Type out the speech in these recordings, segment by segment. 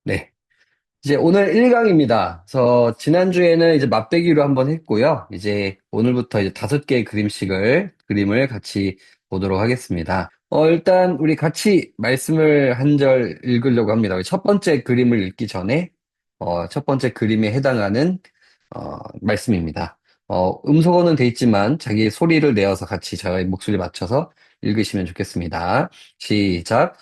네. 이제 오늘 1강입니다. 그래서 지난주에는 이제 맛배기로 한번 했고요. 이제 오늘부터 이제 5개의 그림을 같이 보도록 하겠습니다. 일단 우리 같이 말씀을 한 절 읽으려고 합니다. 첫 번째 그림을 읽기 전에, 첫 번째 그림에 해당하는, 말씀입니다. 음소거는 돼 있지만 자기 소리를 내어서 같이 저의 목소리 맞춰서 읽으시면 좋겠습니다. 시작.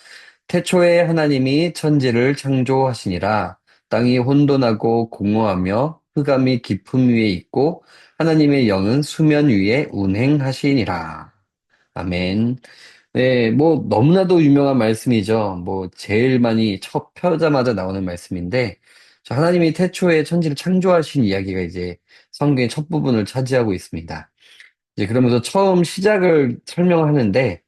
태초에 하나님이 천지를 창조하시니라. 땅이 혼돈하고 공허하며 흑암이 깊음 위에 있고 하나님의 영은 수면 위에 운행하시니라. 아멘. 네, 뭐 너무나도 유명한 말씀이죠. 뭐 제일 많이 첫 펴자마자 나오는 말씀인데 저 하나님이 태초에 천지를 창조하신 이야기가 이제 성경의 첫 부분을 차지하고 있습니다. 이제 그러면서 처음 시작을 설명하는데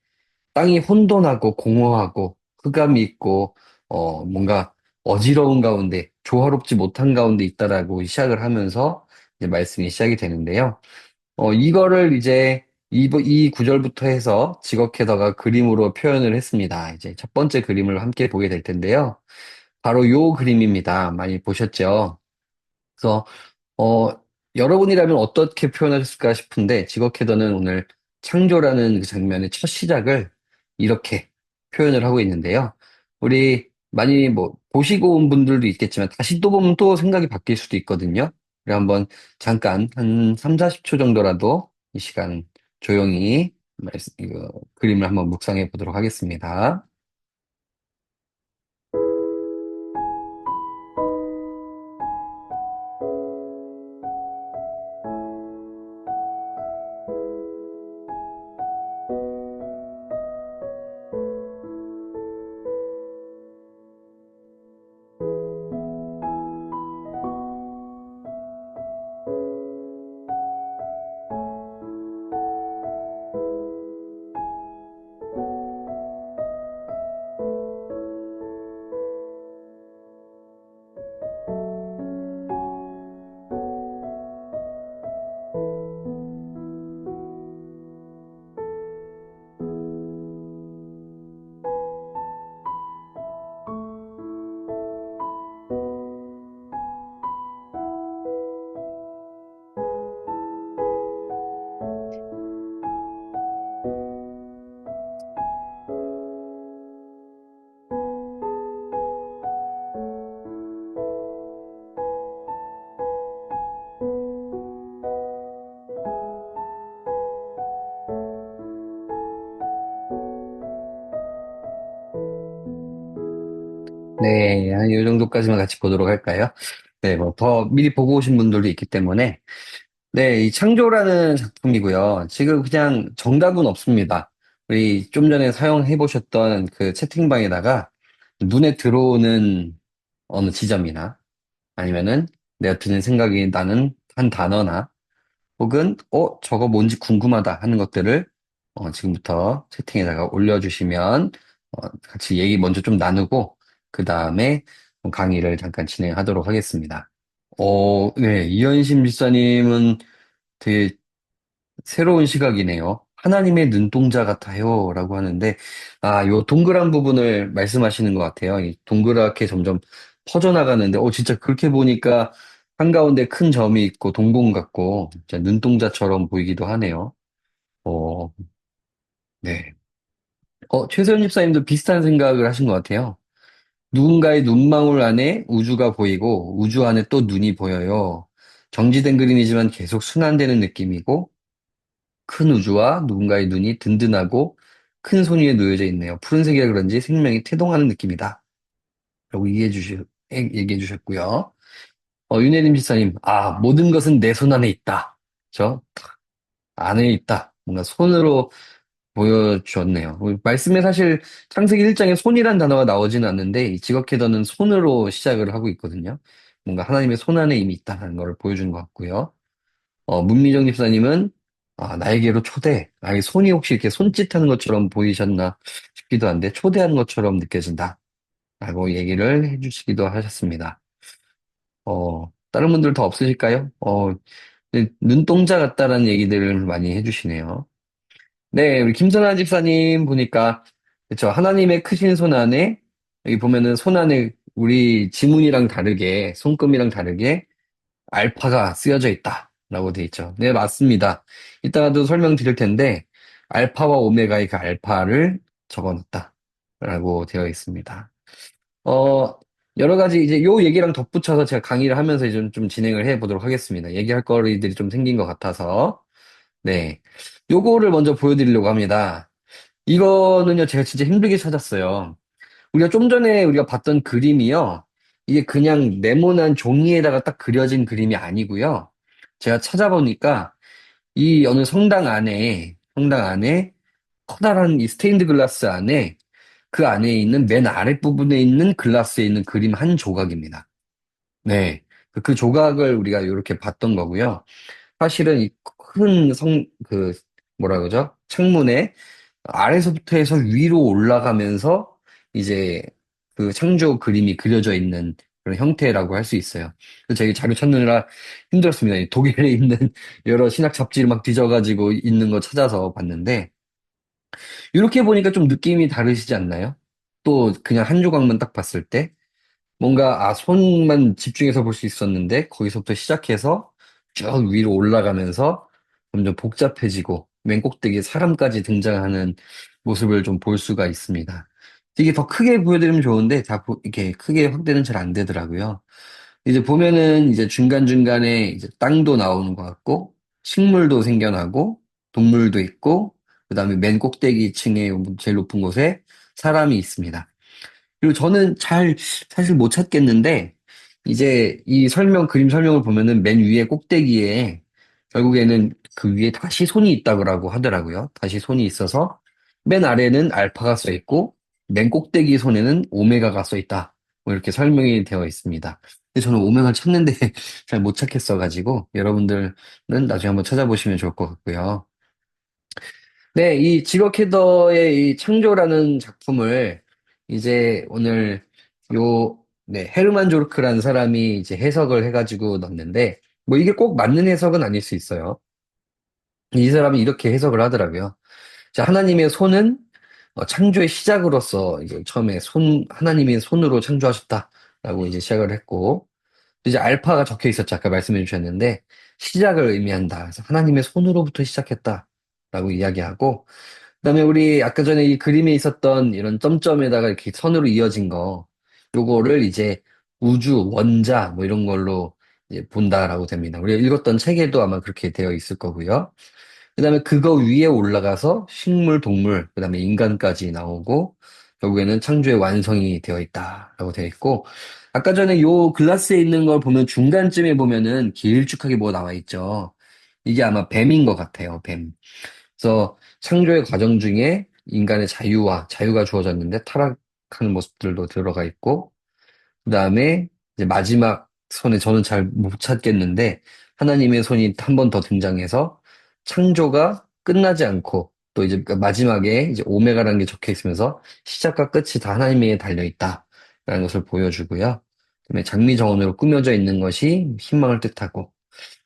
땅이 혼돈하고 공허하고 흑암이 있고 뭔가 어지러운 가운데 조화롭지 못한 가운데 있다라고 시작을 하면서 이제 말씀이 시작이 되는데요. 이거를 이제 이 구절부터 해서 직역해다가 그림으로 표현을 했습니다. 이제 첫 번째 그림을 함께 보게 될 텐데요. 바로 요 그림입니다. 많이 보셨죠? 그래서 어, 여러분이라면 어떻게 표현하셨을까 싶은데, 직업헤더는 오늘 창조라는 그 장면의 첫 시작을 이렇게 표현을 하고 있는데요. 우리 많이 뭐, 보시고 온 분들도 있겠지만, 다시 또 보면 또 생각이 바뀔 수도 있거든요. 그래 한번 잠깐 한 3, 40초 정도라도 이 시간 조용히 이거 그림을 한번 묵상해 보도록 하겠습니다. 네, 한 이 정도까지만 같이 보도록 할까요? 네, 뭐 더 미리 보고 오신 분들도 있기 때문에 네, 이 창조라는 작품이고요. 지금 그냥 정답은 없습니다. 우리 좀 전에 사용해 보셨던 그 채팅방에다가 눈에 들어오는 어느 지점이나 아니면은 내가 드는 생각이 나는 한 단어나 혹은 저거 뭔지 궁금하다 하는 것들을 지금부터 채팅에다가 올려주시면 같이 얘기 먼저 좀 나누고 그 다음에 강의를 잠깐 진행하도록 하겠습니다. 네, 이현심 집사님은 되게 새로운 시각이네요. 하나님의 눈동자 같아요. 라고 하는데, 요 동그란 부분을 말씀하시는 것 같아요. 이 동그랗게 점점 퍼져나가는데, 진짜 그렇게 보니까 한가운데 큰 점이 있고, 동공 같고, 진짜 눈동자처럼 보이기도 하네요. 어, 네. 최세현 집사님도 비슷한 생각을 하신 것 같아요. 누군가의 눈망울 안에 우주가 보이고, 우주 안에 또 눈이 보여요. 정지된 그림이지만 계속 순환되는 느낌이고, 큰 우주와 누군가의 눈이 든든하고 큰 손 위에 놓여져 있네요. 푸른색이라 그런지 생명이 태동하는 느낌이다. 라고 얘기해 주셨고요. 윤혜림 지사님, 모든 것은 내 손 안에 있다. 저 안에 있다. 뭔가 손으로 보여주었네요. 말씀에 사실 창세기 1장에 손이란 단어가 나오지는 않는데 이 직업헤더는 손으로 시작을 하고 있거든요. 뭔가 하나님의 손 안에 이미 있다는 걸 보여주는 것 같고요. 문미정 집사님은 나에게로 초대. 이 손이 혹시 이렇게 손짓하는 것처럼 보이셨나 싶기도 한데 초대하는 것처럼 느껴진다. 라고 얘기를 해주시기도 하셨습니다. 다른 분들 더 없으실까요? 눈동자 같다라는 얘기들을 많이 해주시네요. 네, 우리 김선아 집사님 보니까 그쵸 하나님의 크신 손 안에 여기 보면은 손 안에 우리 지문이랑 다르게, 손금이랑 다르게 알파가 쓰여져 있다라고 돼 있죠. 네, 맞습니다. 이따가도 설명드릴 텐데, 알파와 오메가의 그 알파를 적어놨다라고 되어 있습니다. 어, 여러 가지 이제 요 얘기랑 덧붙여서 제가 강의를 하면서 이제 좀 진행을 해 보도록 하겠습니다. 얘기할 거리들이 좀 생긴 것 같아서. 네. 요거를 먼저 보여드리려고 합니다. 이거는요, 제가 진짜 힘들게 찾았어요. 우리가 좀 전에 우리가 봤던 그림이요. 이게 그냥 네모난 종이에다가 딱 그려진 그림이 아니고요. 제가 찾아보니까 이 어느 성당 안에 커다란 이 스테인드 글라스 안에 그 안에 있는 맨 아랫부분에 있는 글라스에 있는 그림 한 조각입니다. 네. 그 조각을 우리가 이렇게 봤던 거고요. 사실은 이 큰 뭐라 그러죠? 창문에 아래서부터 해서 위로 올라가면서 이제 그 창조 그림이 그려져 있는 그런 형태라고 할 수 있어요. 그래서 제가 이 자료 찾느라 힘들었습니다. 이 독일에 있는 여러 신학 잡지를 막 뒤져가지고 있는 거 찾아서 봤는데, 이렇게 보니까 좀 느낌이 다르시지 않나요? 또 그냥 한 조각만 딱 봤을 때 뭔가 손만 집중해서 볼 수 있었는데 거기서부터 시작해서 쭉 위로 올라가면서 점점 복잡해지고 맨 꼭대기에 사람까지 등장하는 모습을 좀 볼 수가 있습니다. 이게 더 크게 보여드리면 좋은데 이렇게 크게 확대는 잘 안 되더라고요. 이제 보면은 이제 중간중간에 이제 땅도 나오는 것 같고 식물도 생겨나고 동물도 있고 그다음에 맨 꼭대기 층에 제일 높은 곳에 사람이 있습니다. 그리고 저는 사실 못 찾겠는데, 이제 그림 설명을 보면은 맨 위에 꼭대기에 결국에는 그 위에 다시 손이 있다고 하더라고요. 다시 손이 있어서 맨 아래는 알파가 써 있고, 맨 꼭대기 손에는 오메가가 써 있다. 뭐 이렇게 설명이 되어 있습니다. 근데 저는 오메가를 찾는데 잘 못 찾겠어가지고, 여러분들은 나중에 한번 찾아보시면 좋을 것 같고요. 네, 이 지각 헤더의 이 창조라는 작품을 이제 오늘 헤르만 조르크라는 사람이 이제 해석을 해가지고 넣었는데, 뭐 이게 꼭 맞는 해석은 아닐 수 있어요. 이 사람이 이렇게 해석을 하더라고요. 자, 하나님의 손은 창조의 시작으로서 이제 처음에 하나님의 손으로 창조하셨다라고 이제 시작을 했고, 이제 알파가 적혀 있었죠. 아까 말씀해 주셨는데, 시작을 의미한다. 그래서 하나님의 손으로부터 시작했다라고 이야기하고, 그다음에 우리 아까 전에 이 그림에 있었던 이런 점점에다가 이렇게 선으로 이어진 거, 요거를 이제 우주, 원자 뭐 이런 걸로 이제 본다라고 됩니다. 우리가 읽었던 책에도 아마 그렇게 되어 있을 거고요. 그다음에 그거 위에 올라가서 식물, 동물, 그다음에 인간까지 나오고 결국에는 창조의 완성이 되어 있다라고 되어 있고 아까 전에 요 글라스에 있는 걸 보면 중간쯤에 보면은 길쭉하게 뭐 나와 있죠. 이게 아마 뱀인 것 같아요, 뱀. 그래서 창조의 과정 중에 인간의 자유가 주어졌는데 타락하는 모습들도 들어가 있고, 그 다음에 이제 마지막 손에 저는 잘 못 찾겠는데, 하나님의 손이 한 번 더 등장해서 창조가 끝나지 않고, 또 이제 그 마지막에 이제 오메가라는 게 적혀 있으면서 시작과 끝이 다 하나님에 달려 있다라는 것을 보여주고요. 그다음에 장미정원으로 꾸며져 있는 것이 희망을 뜻하고,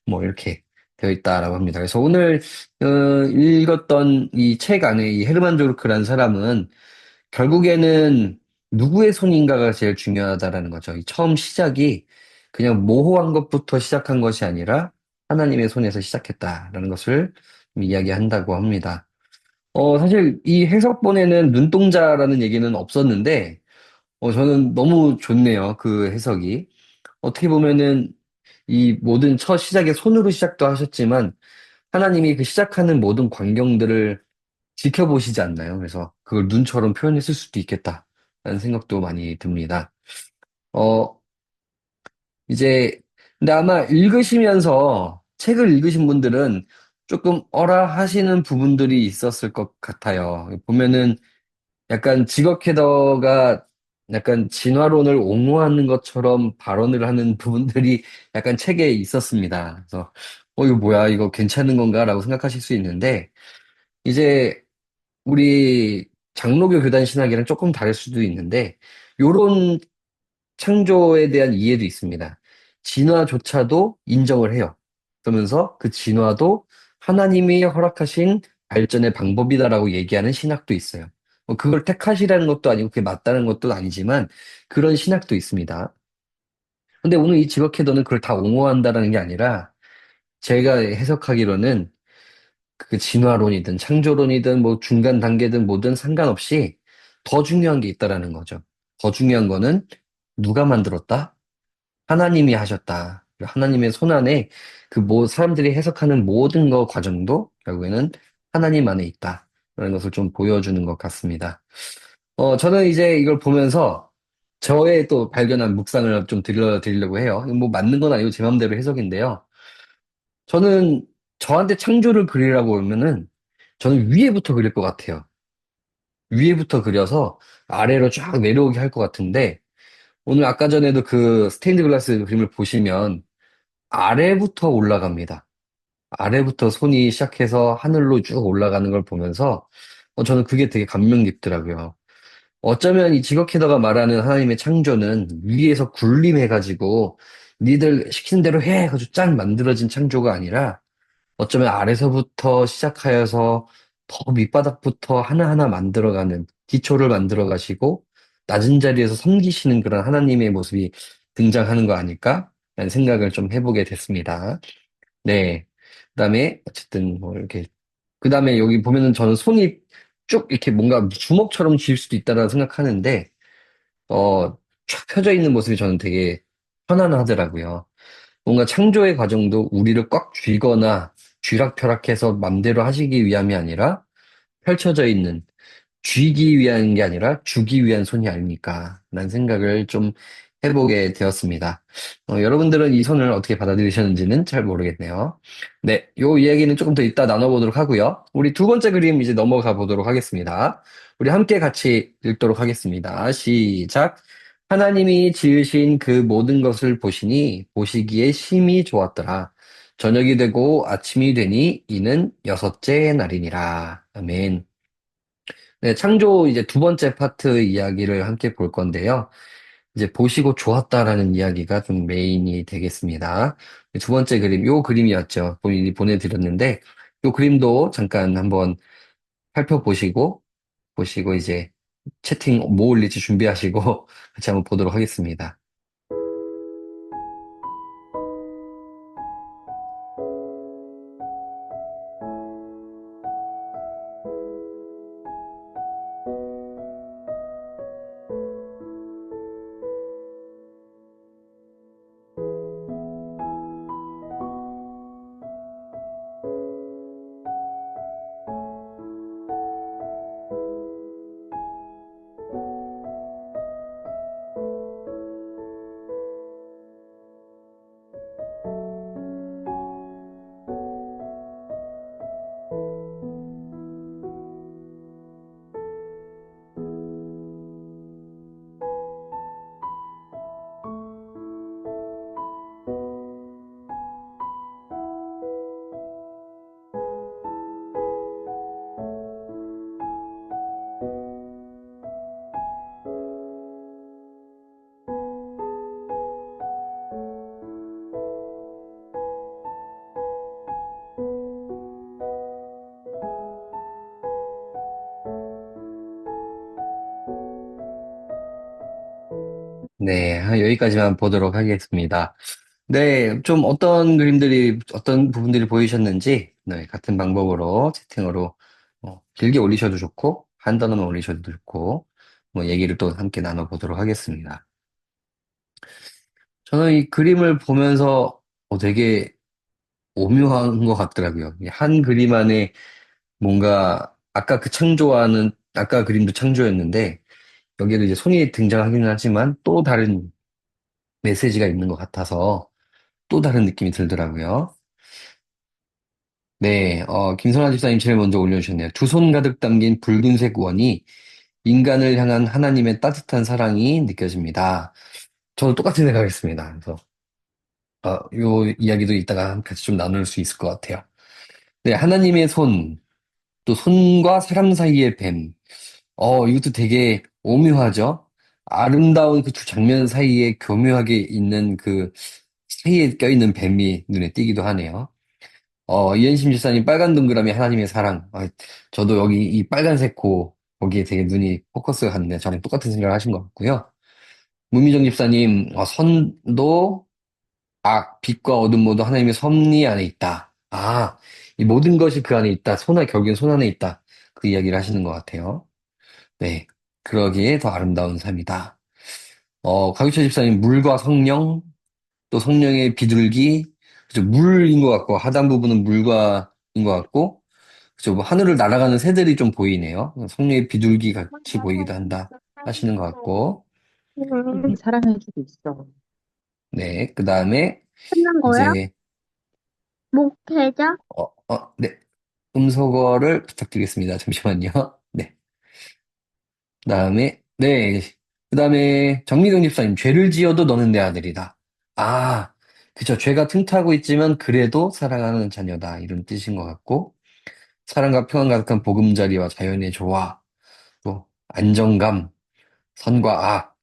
뭐 이렇게 되어 있다라고 합니다. 그래서 오늘 읽었던 이 책 안에 이 헤르만 조르크라는 사람은 결국에는 누구의 손인가가 제일 중요하다라는 거죠. 이 처음 시작이 그냥 모호한 것부터 시작한 것이 아니라 하나님의 손에서 시작했다라는 것을 이야기한다고 합니다. 사실 이 해석본에는 눈동자라는 얘기는 없었는데, 저는 너무 좋네요. 그 해석이. 어떻게 보면은 이 모든 첫 시작에 손으로 시작도 하셨지만 하나님이 그 시작하는 모든 광경들을 지켜보시지 않나요? 그래서 그걸 눈처럼 표현했을 수도 있겠다라는 생각도 많이 듭니다. 어, 근데 아마 책을 읽으신 분들은 조금 어라 하시는 부분들이 있었을 것 같아요. 보면은 약간 직업 캐더가 약간 진화론을 옹호하는 것처럼 발언을 하는 부분들이 약간 책에 있었습니다. 그래서, 이거 뭐야, 이거 괜찮은 건가라고 생각하실 수 있는데, 이제 우리 장로교 교단 신학이랑 조금 다를 수도 있는데, 요런 창조에 대한 이해도 있습니다. 진화조차도 인정을 해요. 그러면서 그 진화도 하나님이 허락하신 발전의 방법이다라고 얘기하는 신학도 있어요. 그걸 택하시라는 것도 아니고 그게 맞다는 것도 아니지만 그런 신학도 있습니다. 근데 오늘 이 지각해도는 그걸 다 옹호한다라는 게 아니라 제가 해석하기로는 그 진화론이든 창조론이든 뭐 중간 단계든 뭐든 상관없이 더 중요한 게 있다라는 거죠. 더 중요한 거는 누가 만들었다? 하나님이 하셨다. 하나님의 손 안에 그 뭐 사람들이 해석하는 모든 거 과정도 결국에는 하나님 안에 있다. 라는 것을 좀 보여주는 것 같습니다. 저는 이제 이걸 보면서 저의 또 발견한 묵상을 좀 드리려고 해요. 뭐 맞는 건 아니고 제 마음대로 해석인데요. 저는 저한테 창조를 그리라고 하면은 저는 위에부터 그릴 것 같아요. 위에부터 그려서 아래로 쫙 내려오게 할 것 같은데 오늘 아까 전에도 그 스테인드 글라스 그림을 보시면 아래부터 올라갑니다. 아래부터 손이 시작해서 하늘로 쭉 올라가는 걸 보면서 저는 그게 되게 감명 깊더라고요. 어쩌면 이 지각 헤더가 말하는 하나님의 창조는 위에서 군림해가지고 니들 시키는 대로 해! 해가지고 짠 만들어진 창조가 아니라 어쩌면 아래서부터 시작하여서 더 밑바닥부터 하나하나 만들어가는 기초를 만들어 가시고 낮은 자리에서 섬기시는 그런 하나님의 모습이 등장하는 거 아닐까? 라는 생각을 좀 해보게 됐습니다. 네. 그다음에 어쨌든 뭐 이렇게 그다음에 여기 보면은 저는 손이 쭉 이렇게 뭔가 주먹처럼 쥘 수도 있다라고 생각하는데 쫙 펴져 있는 모습이 저는 되게 편안하더라고요. 뭔가 창조의 과정도 우리를 꽉 쥐거나 쥐락펴락해서 맘대로 하시기 위함이 아니라 펼쳐져 있는 쥐기 위한 게 아니라 주기 위한 손이 아닙니까? 라는 생각을 좀 해보게 되었습니다. 여러분들은 이 손을 어떻게 받아들이셨는지는 잘 모르겠네요. 네, 요 이야기는 조금 더 이따 나눠보도록 하고요. 우리 두 번째 그림 이제 넘어가 보도록 하겠습니다. 우리 함께 같이 읽도록 하겠습니다. 시작. 하나님이 지으신 그 모든 것을 보시니 보시기에 심히 좋았더라. 저녁이 되고 아침이 되니 이는 여섯째 날이니라. 아멘. 네, 창조 이제 두 번째 파트 이야기를 함께 볼 건데요. 이제 보시고 좋았다라는 이야기가 좀 메인이 되겠습니다. 두 번째 그림, 요 그림이었죠. 본인이 보내드렸는데, 요 그림도 잠깐 한번 보시고 이제 채팅 뭐 올릴지 준비하시고 같이 한번 보도록 하겠습니다. 네, 여기까지만 보도록 하겠습니다. 네, 좀 어떤 부분들이 보이셨는지, 네, 같은 방법으로 채팅으로 길게 올리셔도 좋고, 한 단어만 올리셔도 좋고, 뭐 얘기를 또 함께 나눠보도록 하겠습니다. 저는 이 그림을 보면서 되게 오묘한 것 같더라고요. 이한 그림 안에 뭔가, 아까 그림도 창조였는데, 여기에도 이제 손이 등장하기는 하지만 또 다른 메시지가 있는 것 같아서 또 다른 느낌이 들더라고요. 네, 김선아 집사님 제일 먼저 올려주셨네요. 두 손 가득 담긴 붉은색 원이 인간을 향한 하나님의 따뜻한 사랑이 느껴집니다. 저도 똑같은 생각했습니다. 그래서, 요 이야기도 이따가 같이 좀 나눌 수 있을 것 같아요. 네, 하나님의 손, 또 손과 사람 사이의 뱀. 이것도 되게 오묘하죠? 아름다운 그 두 장면 사이에 교묘하게 있는 그 사이에 껴있는 뱀이 눈에 띄기도 하네요. 이현심 집사님 빨간 동그라미 하나님의 사랑. 저도 여기 이 빨간색 코 거기에 되게 눈이 포커스가 갔는데 저랑 똑같은 생각을 하신 것 같고요. 무미정 집사님, 선도 악, 빛과 어둠 모두 하나님의 섭리 안에 있다. 아, 이 모든 것이 그 안에 있다. 결국엔 손 안에 있다. 그 이야기를 하시는 것 같아요. 네. 그러기에 더 아름다운 삶이다. 강유철 집사님, 물과 성령, 또 성령의 비둘기, 그죠? 물인 것 같고, 하단 부분은 물과인 것 같고, 그죠? 뭐 하늘을 날아가는 새들이 좀 보이네요. 성령의 비둘기 같이 보이기도 한다. 하시는 것 같고, 사랑할 수도 있어. 네. 그 다음에, 끝난 거야? 이제, 목회자? 네. 음소거를 부탁드리겠습니다. 잠시만요. 네. 그다음에 네. 그다음에 정미경 집사님 죄를 지어도 너는 내 아들이다. 아, 그쵸. 죄가 틈타고 있지만 그래도 사랑하는 자녀다. 이런 뜻인 것 같고 사랑과 평안 가득한 보금자리와 자연의 조화, 또 안정감, 선과 악,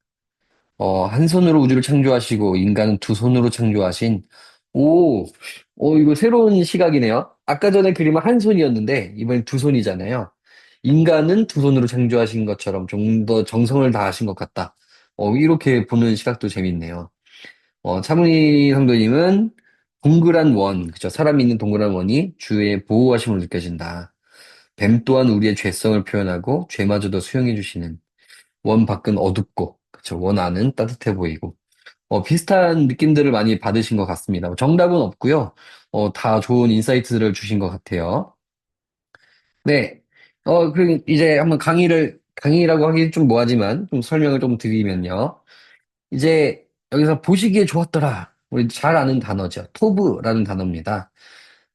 한 손으로 우주를 창조하시고 인간은 두 손으로 창조하신 오, 이거 새로운 시각이네요. 아까 전에 그림은 한 손이었는데 이번엔 두 손이잖아요. 인간은 두 손으로 창조하신 것처럼 좀 더 정성을 다하신 것 같다. 이렇게 보는 시각도 재밌네요. 차문희 성도님은 동그란 원, 그죠? 사람이 있는 동그란 원이 주의 보호하심으로 느껴진다. 뱀 또한 우리의 죄성을 표현하고 죄마저도 수용해 주시는 원 밖은 어둡고, 그쵸? 원 안은 따뜻해 보이고. 비슷한 느낌들을 많이 받으신 것 같습니다. 정답은 없고요. 다 좋은 인사이트들을 주신 것 같아요. 네. 그럼 이제 한번 강의라고 하기 좀 뭐하지만, 좀 설명을 좀 드리면요. 이제 여기서 보시기에 좋았더라. 우리 잘 아는 단어죠. 토브라는 단어입니다.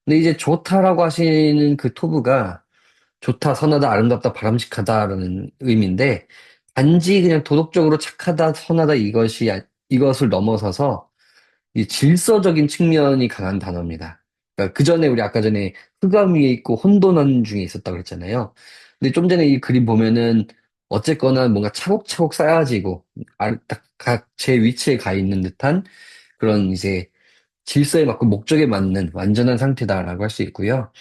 근데 이제 좋다라고 하시는 그 토브가 좋다, 선하다, 아름답다, 바람직하다라는 의미인데, 단지 그냥 도덕적으로 착하다, 선하다 이것을 넘어서서 이 질서적인 측면이 강한 단어입니다. 그러니까 그 전에 우리 아까 전에 흑암 위에 있고 혼돈한 중에 있었다고 그랬잖아요. 근데 좀 전에 이 그림 보면은 어쨌거나 뭔가 차곡차곡 쌓여지고 딱 각 제 위치에 가 있는 듯한 그런 이제 질서에 맞고 목적에 맞는 완전한 상태다라고 할 수 있고요.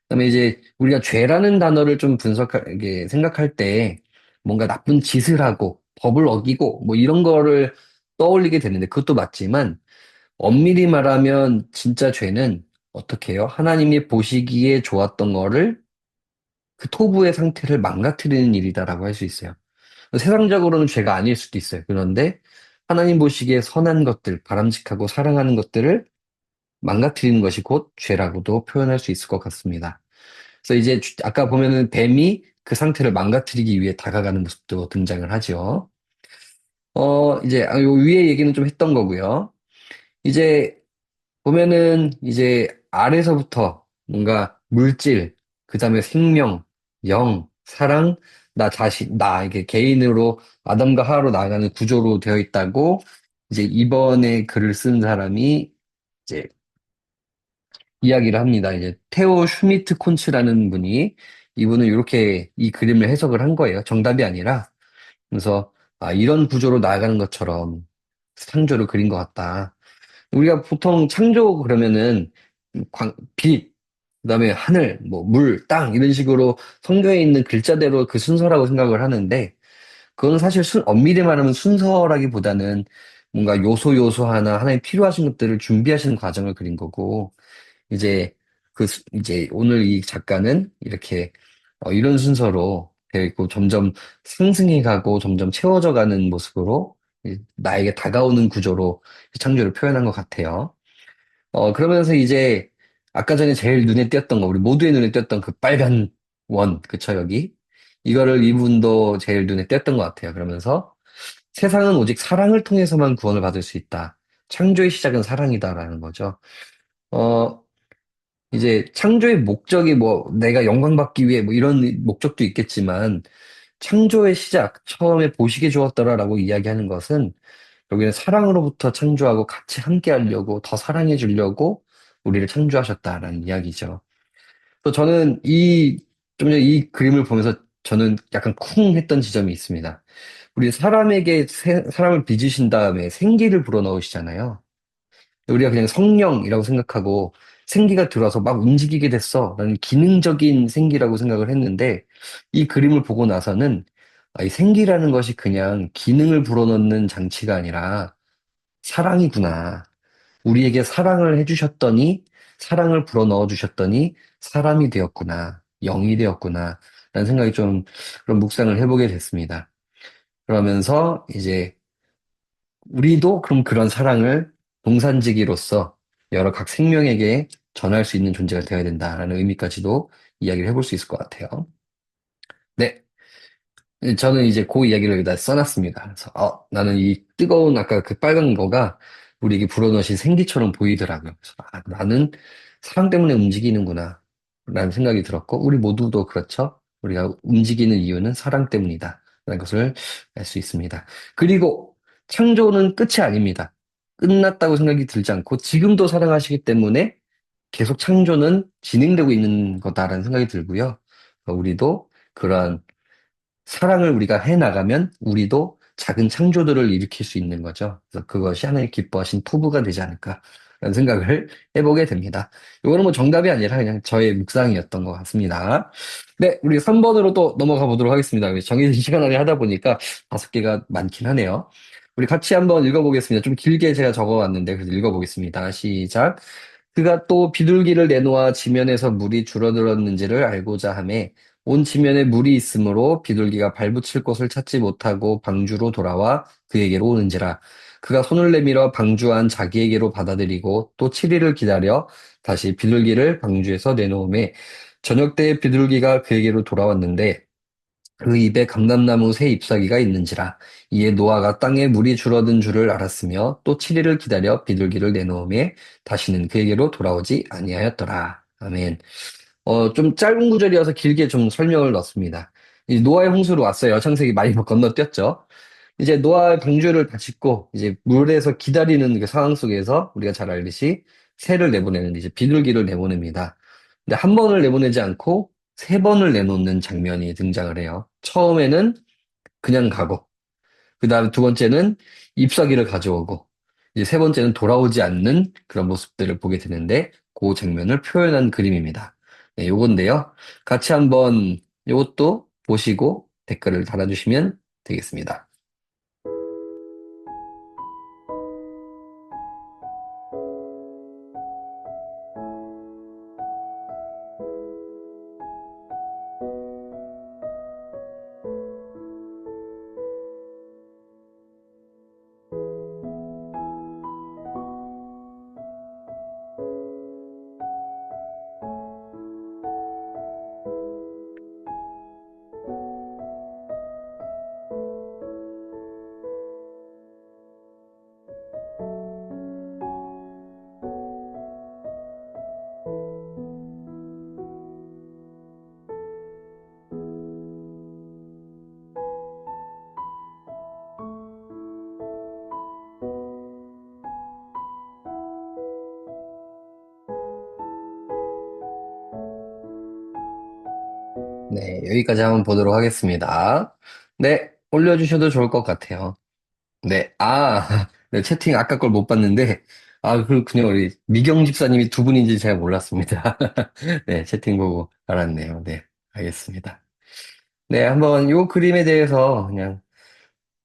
그다음에 이제 우리가 죄라는 단어를 좀 이게 생각할 때 뭔가 나쁜 짓을 하고 법을 어기고 뭐 이런 거를 떠올리게 되는데 그것도 맞지만 엄밀히 말하면 진짜 죄는 어떻게 해요? 하나님이 보시기에 좋았던 거를 그 토부의 상태를 망가뜨리는 일이다라고 할 수 있어요. 세상적으로는 죄가 아닐 수도 있어요. 그런데 하나님 보시기에 선한 것들, 바람직하고 사랑하는 것들을 망가뜨리는 것이 곧 죄라고도 표현할 수 있을 것 같습니다. 그래서 이제 아까 보면은 뱀이 그 상태를 망가뜨리기 위해 다가가는 모습도 등장을 하죠. 이제 요 위에 얘기는 좀 했던 거고요. 이제 보면은 이제 아래서부터 뭔가 물질, 그 다음에 생명, 영, 사랑, 나 자신, 나 이게 개인으로 아담과 하와로 나아가는 구조로 되어 있다고 이제 이번에 글을 쓴 사람이 이제 이야기를 합니다. 이제 테오 슈미트 콘츠라는 분이 이분은 이렇게 이 그림을 해석을 한 거예요. 정답이 아니라. 그래서 이런 구조로 나아가는 것처럼 창조를 그린 것 같다. 우리가 보통 창조 그러면은 빛, 그다음에 하늘, 뭐 물, 땅 이런 식으로 성경에 있는 글자대로 그 순서라고 생각을 하는데 그건 사실 엄밀히 말하면 순서라기보다는 뭔가 요소 하나 하나의 필요하신 것들을 준비하시는 과정을 그린 거고 이제 이제 오늘 이 작가는 이렇게 이런 순서로 되어 있고 점점 상승해 가고 점점 채워져 가는 모습으로 나에게 다가오는 구조로 창조를 표현한 것 같아요. 그러면서 이제 아까 전에 제일 눈에 띄었던 거, 우리 모두의 눈에 띄었던 그 빨간 원, 그쵸, 여기? 이거를 이분도 제일 눈에 띄었던 것 같아요. 그러면서 세상은 오직 사랑을 통해서만 구원을 받을 수 있다. 창조의 시작은 사랑이다라는 거죠. 어, 이제 창조의 목적이 뭐 내가 영광받기 위해 뭐 이런 목적도 있겠지만 창조의 시작, 처음에 보시기에 좋았더라라고 이야기하는 것은 여기는 사랑으로부터 창조하고 같이 함께 하려고 더 사랑해 주려고 우리를 창조하셨다라는 이야기죠. 또 저는 좀 전에 이 그림을 보면서 저는 약간 쿵 했던 지점이 있습니다. 우리 사람에게 사람을 빚으신 다음에 생기를 불어넣으시잖아요. 우리가 그냥 성령이라고 생각하고 생기가 들어와서 막 움직이게 됐어. 라는 기능적인 생기라고 생각을 했는데, 이 그림을 보고 나서는 이 생기라는 것이 그냥 기능을 불어넣는 장치가 아니라 사랑이구나. 우리에게 사랑을 해주셨더니, 사랑을 불어넣어 주셨더니 사람이 되었구나. 영이 되었구나. 라는 생각이 좀 그런 묵상을 해보게 됐습니다. 그러면서 이제 우리도 그럼 그런 사랑을 동산지기로서 여러 각 생명에게 전할 수 있는 존재가 되어야 된다라는 의미까지도 이야기를 해볼 수 있을 것 같아요. 네. 저는 이제 그 이야기를 여기다 써놨습니다. 그래서, 나는 이 뜨거운 아까 그 빨간 거가 우리에게 불어넣으신 생기처럼 보이더라고요. 그래서, 나는 사랑 때문에 움직이는구나. 라는 생각이 들었고, 우리 모두도 그렇죠. 우리가 움직이는 이유는 사랑 때문이다. 라는 것을 알 수 있습니다. 그리고 창조는 끝이 아닙니다. 끝났다고 생각이 들지 않고, 지금도 사랑하시기 때문에 계속 창조는 진행되고 있는 거다라는 생각이 들고요. 우리도 그러한 사랑을 우리가 해 나가면 우리도 작은 창조들을 일으킬 수 있는 거죠. 그래서 그것이 하나님 기뻐하신 포부가 되지 않을까라는 생각을 해보게 됩니다. 이거는 뭐 정답이 아니라 그냥 저의 묵상이었던 것 같습니다. 네, 우리 3번으로 또 넘어가 보도록 하겠습니다. 정해진 시간 안에 하다 보니까 5개가 많긴 하네요. 우리 같이 한번 읽어보겠습니다. 좀 길게 제가 적어왔는데 그래서 읽어보겠습니다. 시작. 그가 또 비둘기를 내놓아 지면에서 물이 줄어들었는지를 알고자 하매 온 지면에 물이 있으므로 비둘기가 발붙일 곳을 찾지 못하고 방주로 돌아와 그에게로 오는지라. 그가 손을 내밀어 방주 안 자기에게로 받아들이고 또 7일을 기다려 다시 비둘기를 방주에서 내놓음에 저녁 때에 비둘기가 그에게로 돌아왔는데 그 입에 감람나무 새 잎사귀가 있는지라. 이에 노아가 땅에 물이 줄어든 줄을 알았으며 또 7일을 기다려 비둘기를 내놓음에 다시는 그에게로 돌아오지 아니하였더라. 아멘. 좀 짧은 구절이어서 길게 좀 설명을 넣습니다. 이 노아의 홍수로 왔어요. 창세기 많이 건너뛰었죠. 이제 노아의 방주를 다 짓고 이제 물에서 기다리는 그 상황 속에서 우리가 잘 알듯이 새를 내보내는 이제 비둘기를 내보냅니다. 근데 한 번을 내보내지 않고 세 번을 내놓는 장면이 등장을 해요. 처음에는 그냥 가고, 그 다음에 두 번째는 잎사귀를 가져오고, 이제 세 번째는 돌아오지 않는 그런 모습들을 보게 되는데, 그 장면을 표현한 그림입니다. 네, 요건데요. 같이 한번 요것도 보시고 댓글을 달아주시면 되겠습니다. 네, 여기까지 한번 보도록 하겠습니다. 네, 올려주셔도 좋을 것 같아요. 네, 네, 채팅 아까 걸 못 봤는데, 그렇군요. 우리 미경 집사님이 두 분인지 제가 몰랐습니다. 네, 채팅 보고 알았네요. 네, 알겠습니다. 네, 한번 요 그림에 대해서 그냥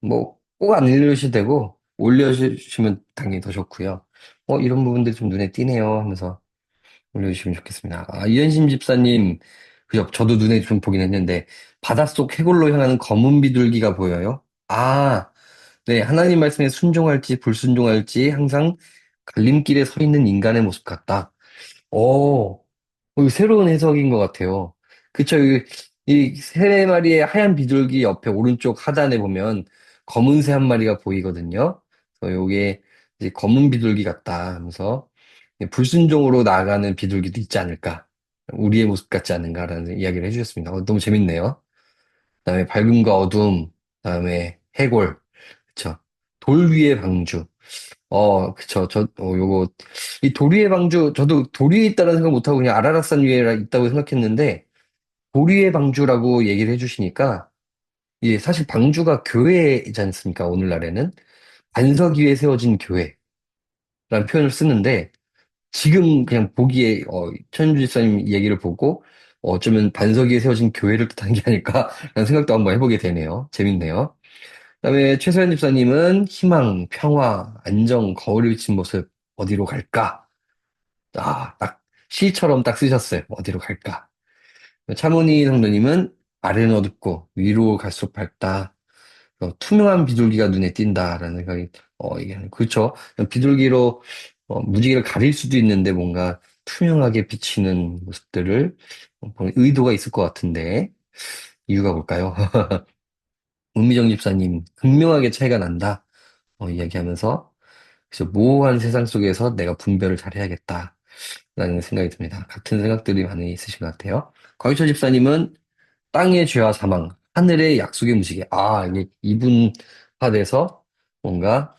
뭐 꼭 안 읽으셔도 되고, 올려주시면 당연히 더 좋고요. 이런 부분들이 좀 눈에 띄네요 하면서 올려주시면 좋겠습니다. 이현심 집사님, 그죠? 저도 눈에 좀 보긴 했는데, 바닷속 해골로 향하는 검은 비둘기가 보여요. 네, 하나님 말씀에 순종할지 불순종할지 항상 갈림길에 서 있는 인간의 모습 같다. 어, 이거 새로운 해석인 것 같아요. 그쵸? 이 세 마리의 하얀 비둘기 옆에 오른쪽 하단에 보면 검은 새 한 마리가 보이거든요. 그래서 요게 이제 검은 비둘기 같다 하면서 불순종으로 나아가는 비둘기도 있지 않을까. 우리의 모습 같지 않은가라는 이야기를 해주셨습니다. 너무 재밌네요. 그다음에 밝음과 어둠, 그다음에 해골, 그쵸? 돌 위의 방주. 그쵸. 요거, 이 돌 위의 방주, 저도 돌 위에 있다는 생각 못하고 그냥 아라рат산 위에 있다고 생각했는데, 돌 위의 방주라고 얘기를 해주시니까, 이게 사실 방주가 교회이지 않습니까? 오늘날에는. 반석 위에 세워진 교회라는 표현을 쓰는데, 지금 그냥 보기에 천주 집사님 얘기를 보고 어쩌면 반석 위에 세워진 교회를 뜻하는 게 아닐까라는 생각도 한번 해보게 되네요. 재밌네요. 그다음에 최소연 집사님은 희망, 평화, 안정, 거울을 비친 모습 어디로 갈까? 딱 시처럼 딱 쓰셨어요. 어디로 갈까? 차문희 성도님은 아래는 어둡고 위로 갈수록 밝다. 투명한 비둘기가 눈에 띈다라는 생각이 이게 그렇죠. 비둘기로 무지개를 가릴 수도 있는데 뭔가 투명하게 비치는 모습들을 보는 의도가 있을 것 같은데 이유가 뭘까요? 문미정 집사님 극명하게 차이가 난다 이야기하면서 그래서 모호한 세상 속에서 내가 분별을 잘해야겠다라는 생각이 듭니다. 같은 생각들이 많이 있으신 것 같아요. 광희철 집사님은 땅의 죄와 사망, 하늘의 약속의 무지개. 이게 이분화돼서 뭔가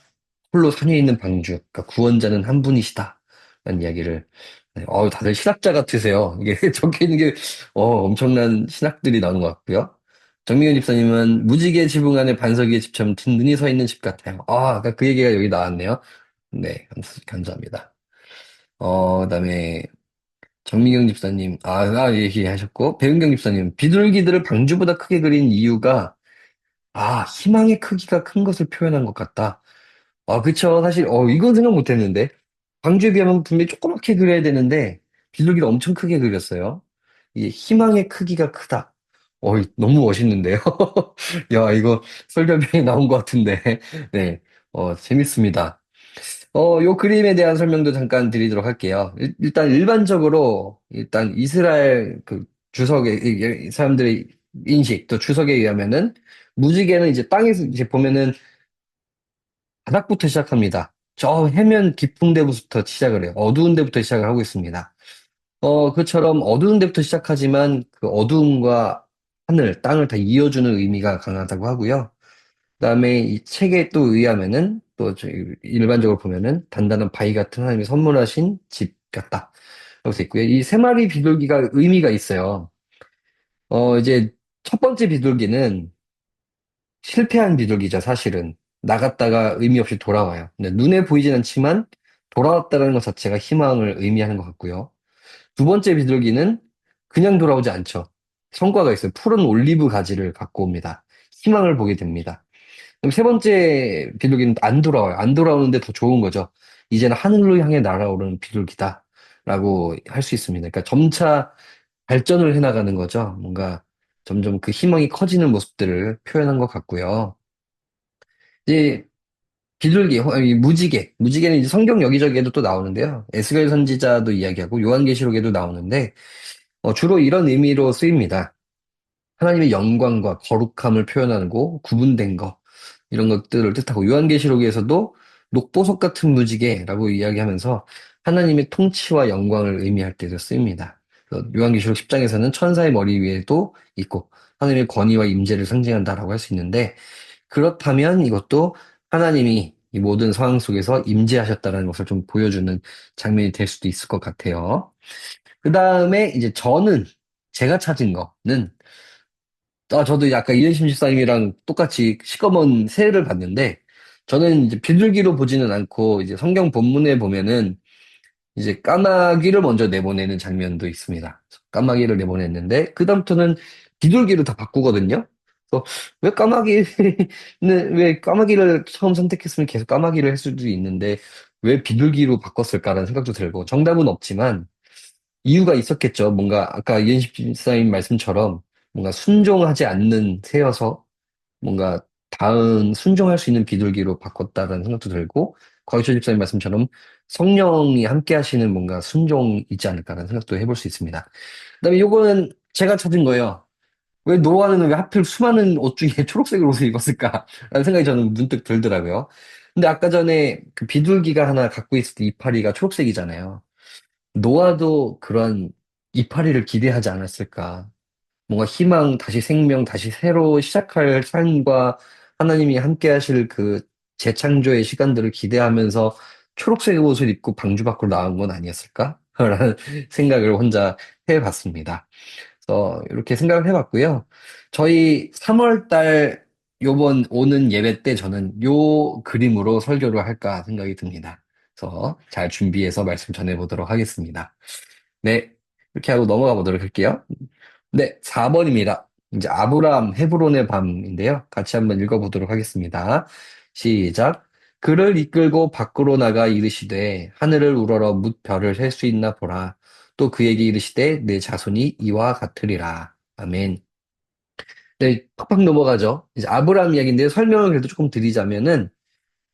홀로 산에 있는 방주, 그러니까 구원자는 한 분이시다. 라는 이야기를. 네, 다들 신학자 같으세요. 이게 적혀 있는 게, 엄청난 신학들이 나오는 것 같고요. 정민현 집사님은 무지개 지붕 안에 반석 위에 집처럼 든든히 서 있는 집 같아요. 아까 그 얘기가 여기 나왔네요. 네, 감사합니다. 그다음에 정미경 집사님, 얘기하셨고, 배은경 집사님, 비둘기들을 방주보다 크게 그린 이유가, 희망의 크기가 큰 것을 표현한 것 같다. 그쵸. 사실, 이건 생각 못 했는데, 방주에 비하면 분명히 조그맣게 그려야 되는데, 비둘기를 엄청 크게 그렸어요. 이게 희망의 크기가 크다. 너무 멋있는데요? 야, 이거 설교명에 나온 것 같은데. 네, 재밌습니다. 요 그림에 대한 설명도 잠깐 드리도록 할게요. 일단 일반적으로 일단 이스라엘 그 주석의 이 사람들의 인식 또 주석에 의하면은 무지개는 이제 땅에서 이제 보면은 바닥부터 시작합니다. 저 해면 깊은 데부터 시작을 해요. 어두운 데부터 시작을 하고 있습니다. 그처럼 어두운 데부터 시작하지만 그 어두움과 하늘, 땅을 다 이어주는 의미가 강하다고 하고요. 그다음에 이 책에 또 의하면은 또 저희 일반적으로 보면은 단단한 바위 같은 하나님이 선물하신 집 같다. 라고 돼 있고요. 이 세 마리 비둘기가 의미가 있어요. 이제 첫 번째 비둘기는 실패한 비둘기죠, 사실은. 나갔다가 의미 없이 돌아와요. 근데 눈에 보이진 않지만 돌아왔다는 것 자체가 희망을 의미하는 것 같고요. 두 번째 비둘기는 그냥 돌아오지 않죠. 성과가 있어요. 푸른 올리브 가지를 갖고 옵니다. 희망을 보게 됩니다. 그럼 세 번째 비둘기는 안 돌아와요. 안 돌아오는데 더 좋은 거죠. 이제는 하늘로 향해 날아오르는 비둘기다. 라고 할 수 있습니다. 그러니까 점차 발전을 해나가는 거죠. 뭔가 점점 그 희망이 커지는 모습들을 표현한 것 같고요. 이제 비둘기, 이 무지개. 무지개는 이제 성경 여기저기에도 또 나오는데요. 에스겔 선지자도 이야기하고 요한계시록에도 나오는데 주로 이런 의미로 쓰입니다. 하나님의 영광과 거룩함을 표현하고 구분된 거 이런 것들을 뜻하고 요한계시록에서도 녹보석 같은 무지개라고 이야기하면서 하나님의 통치와 영광을 의미할 때도 쓰입니다. 그래서 요한계시록 10장에서는 천사의 머리 위에도 있고 하나님의 권위와 임재를 상징한다라고 할 수 있는데 그렇다면 이것도 하나님이 이 모든 상황 속에서 임재하셨다는 것을 좀 보여주는 장면이 될 수도 있을 것 같아요. 그 다음에 이제 저는 제가 찾은 거는 저도 약간 이현심 집사님이랑 똑같이 시꺼먼 새를 봤는데, 저는 이제 비둘기로 보지는 않고, 이제 성경 본문에 보면은, 이제 까마귀를 먼저 내보내는 장면도 있습니다. 까마귀를 내보냈는데, 그다음부터는 비둘기로 다 바꾸거든요? 그래서 왜 까마귀를 처음 선택했으면 계속 까마귀를 할 수도 있는데, 왜 비둘기로 바꿨을까라는 생각도 들고, 정답은 없지만, 이유가 있었겠죠. 뭔가 아까 이현식 집사님 말씀처럼 뭔가 순종하지 않는 새여서 뭔가 다음 순종할 수 있는 비둘기로 바꿨다라는 생각도 들고 과기초 집사님 말씀처럼 성령이 함께 하시는 뭔가 순종이 있지 않을까라는 생각도 해볼 수 있습니다. 그다음에 요거는 제가 찾은 거예요. 왜 노아는 왜 하필 수많은 옷 중에 초록색 옷을 입었을까라는 생각이 저는 문득 들더라고요. 근데 아까 전에 그 비둘기가 하나 갖고 있을 때 이파리가 초록색이잖아요. 노아도 그런 이파리를 기대하지 않았을까. 뭔가 희망, 다시 생명, 다시 새로 시작할 삶과 하나님이 함께 하실 그 재창조의 시간들을 기대하면서 초록색 옷을 입고 방주 밖으로 나온 건 아니었을까? 라는 생각을 혼자 해봤습니다. 그래서 이렇게 생각을 해봤고요. 저희 3월 달 요번 오는 예배 때 저는 요 그림으로 설교를 할까 생각이 듭니다. 그래서 잘 준비해서 말씀 전해보도록 하겠습니다. 네, 이렇게 하고 넘어가 보도록 할게요. 네, 4번입니다. 이제 아브라함 헤브론의 밤인데요. 같이 한번 읽어보도록 하겠습니다. 시작. 그를 이끌고 밖으로 나가 이르시되 하늘을 우러러 뭇 별을 셀 수 있나 보라. 또 그에게 이르시되 내 자손이 이와 같으리라. 아멘. 네, 팍팍 넘어가죠. 이제 아브라함 이야기인데 설명을 그래도 조금 드리자면은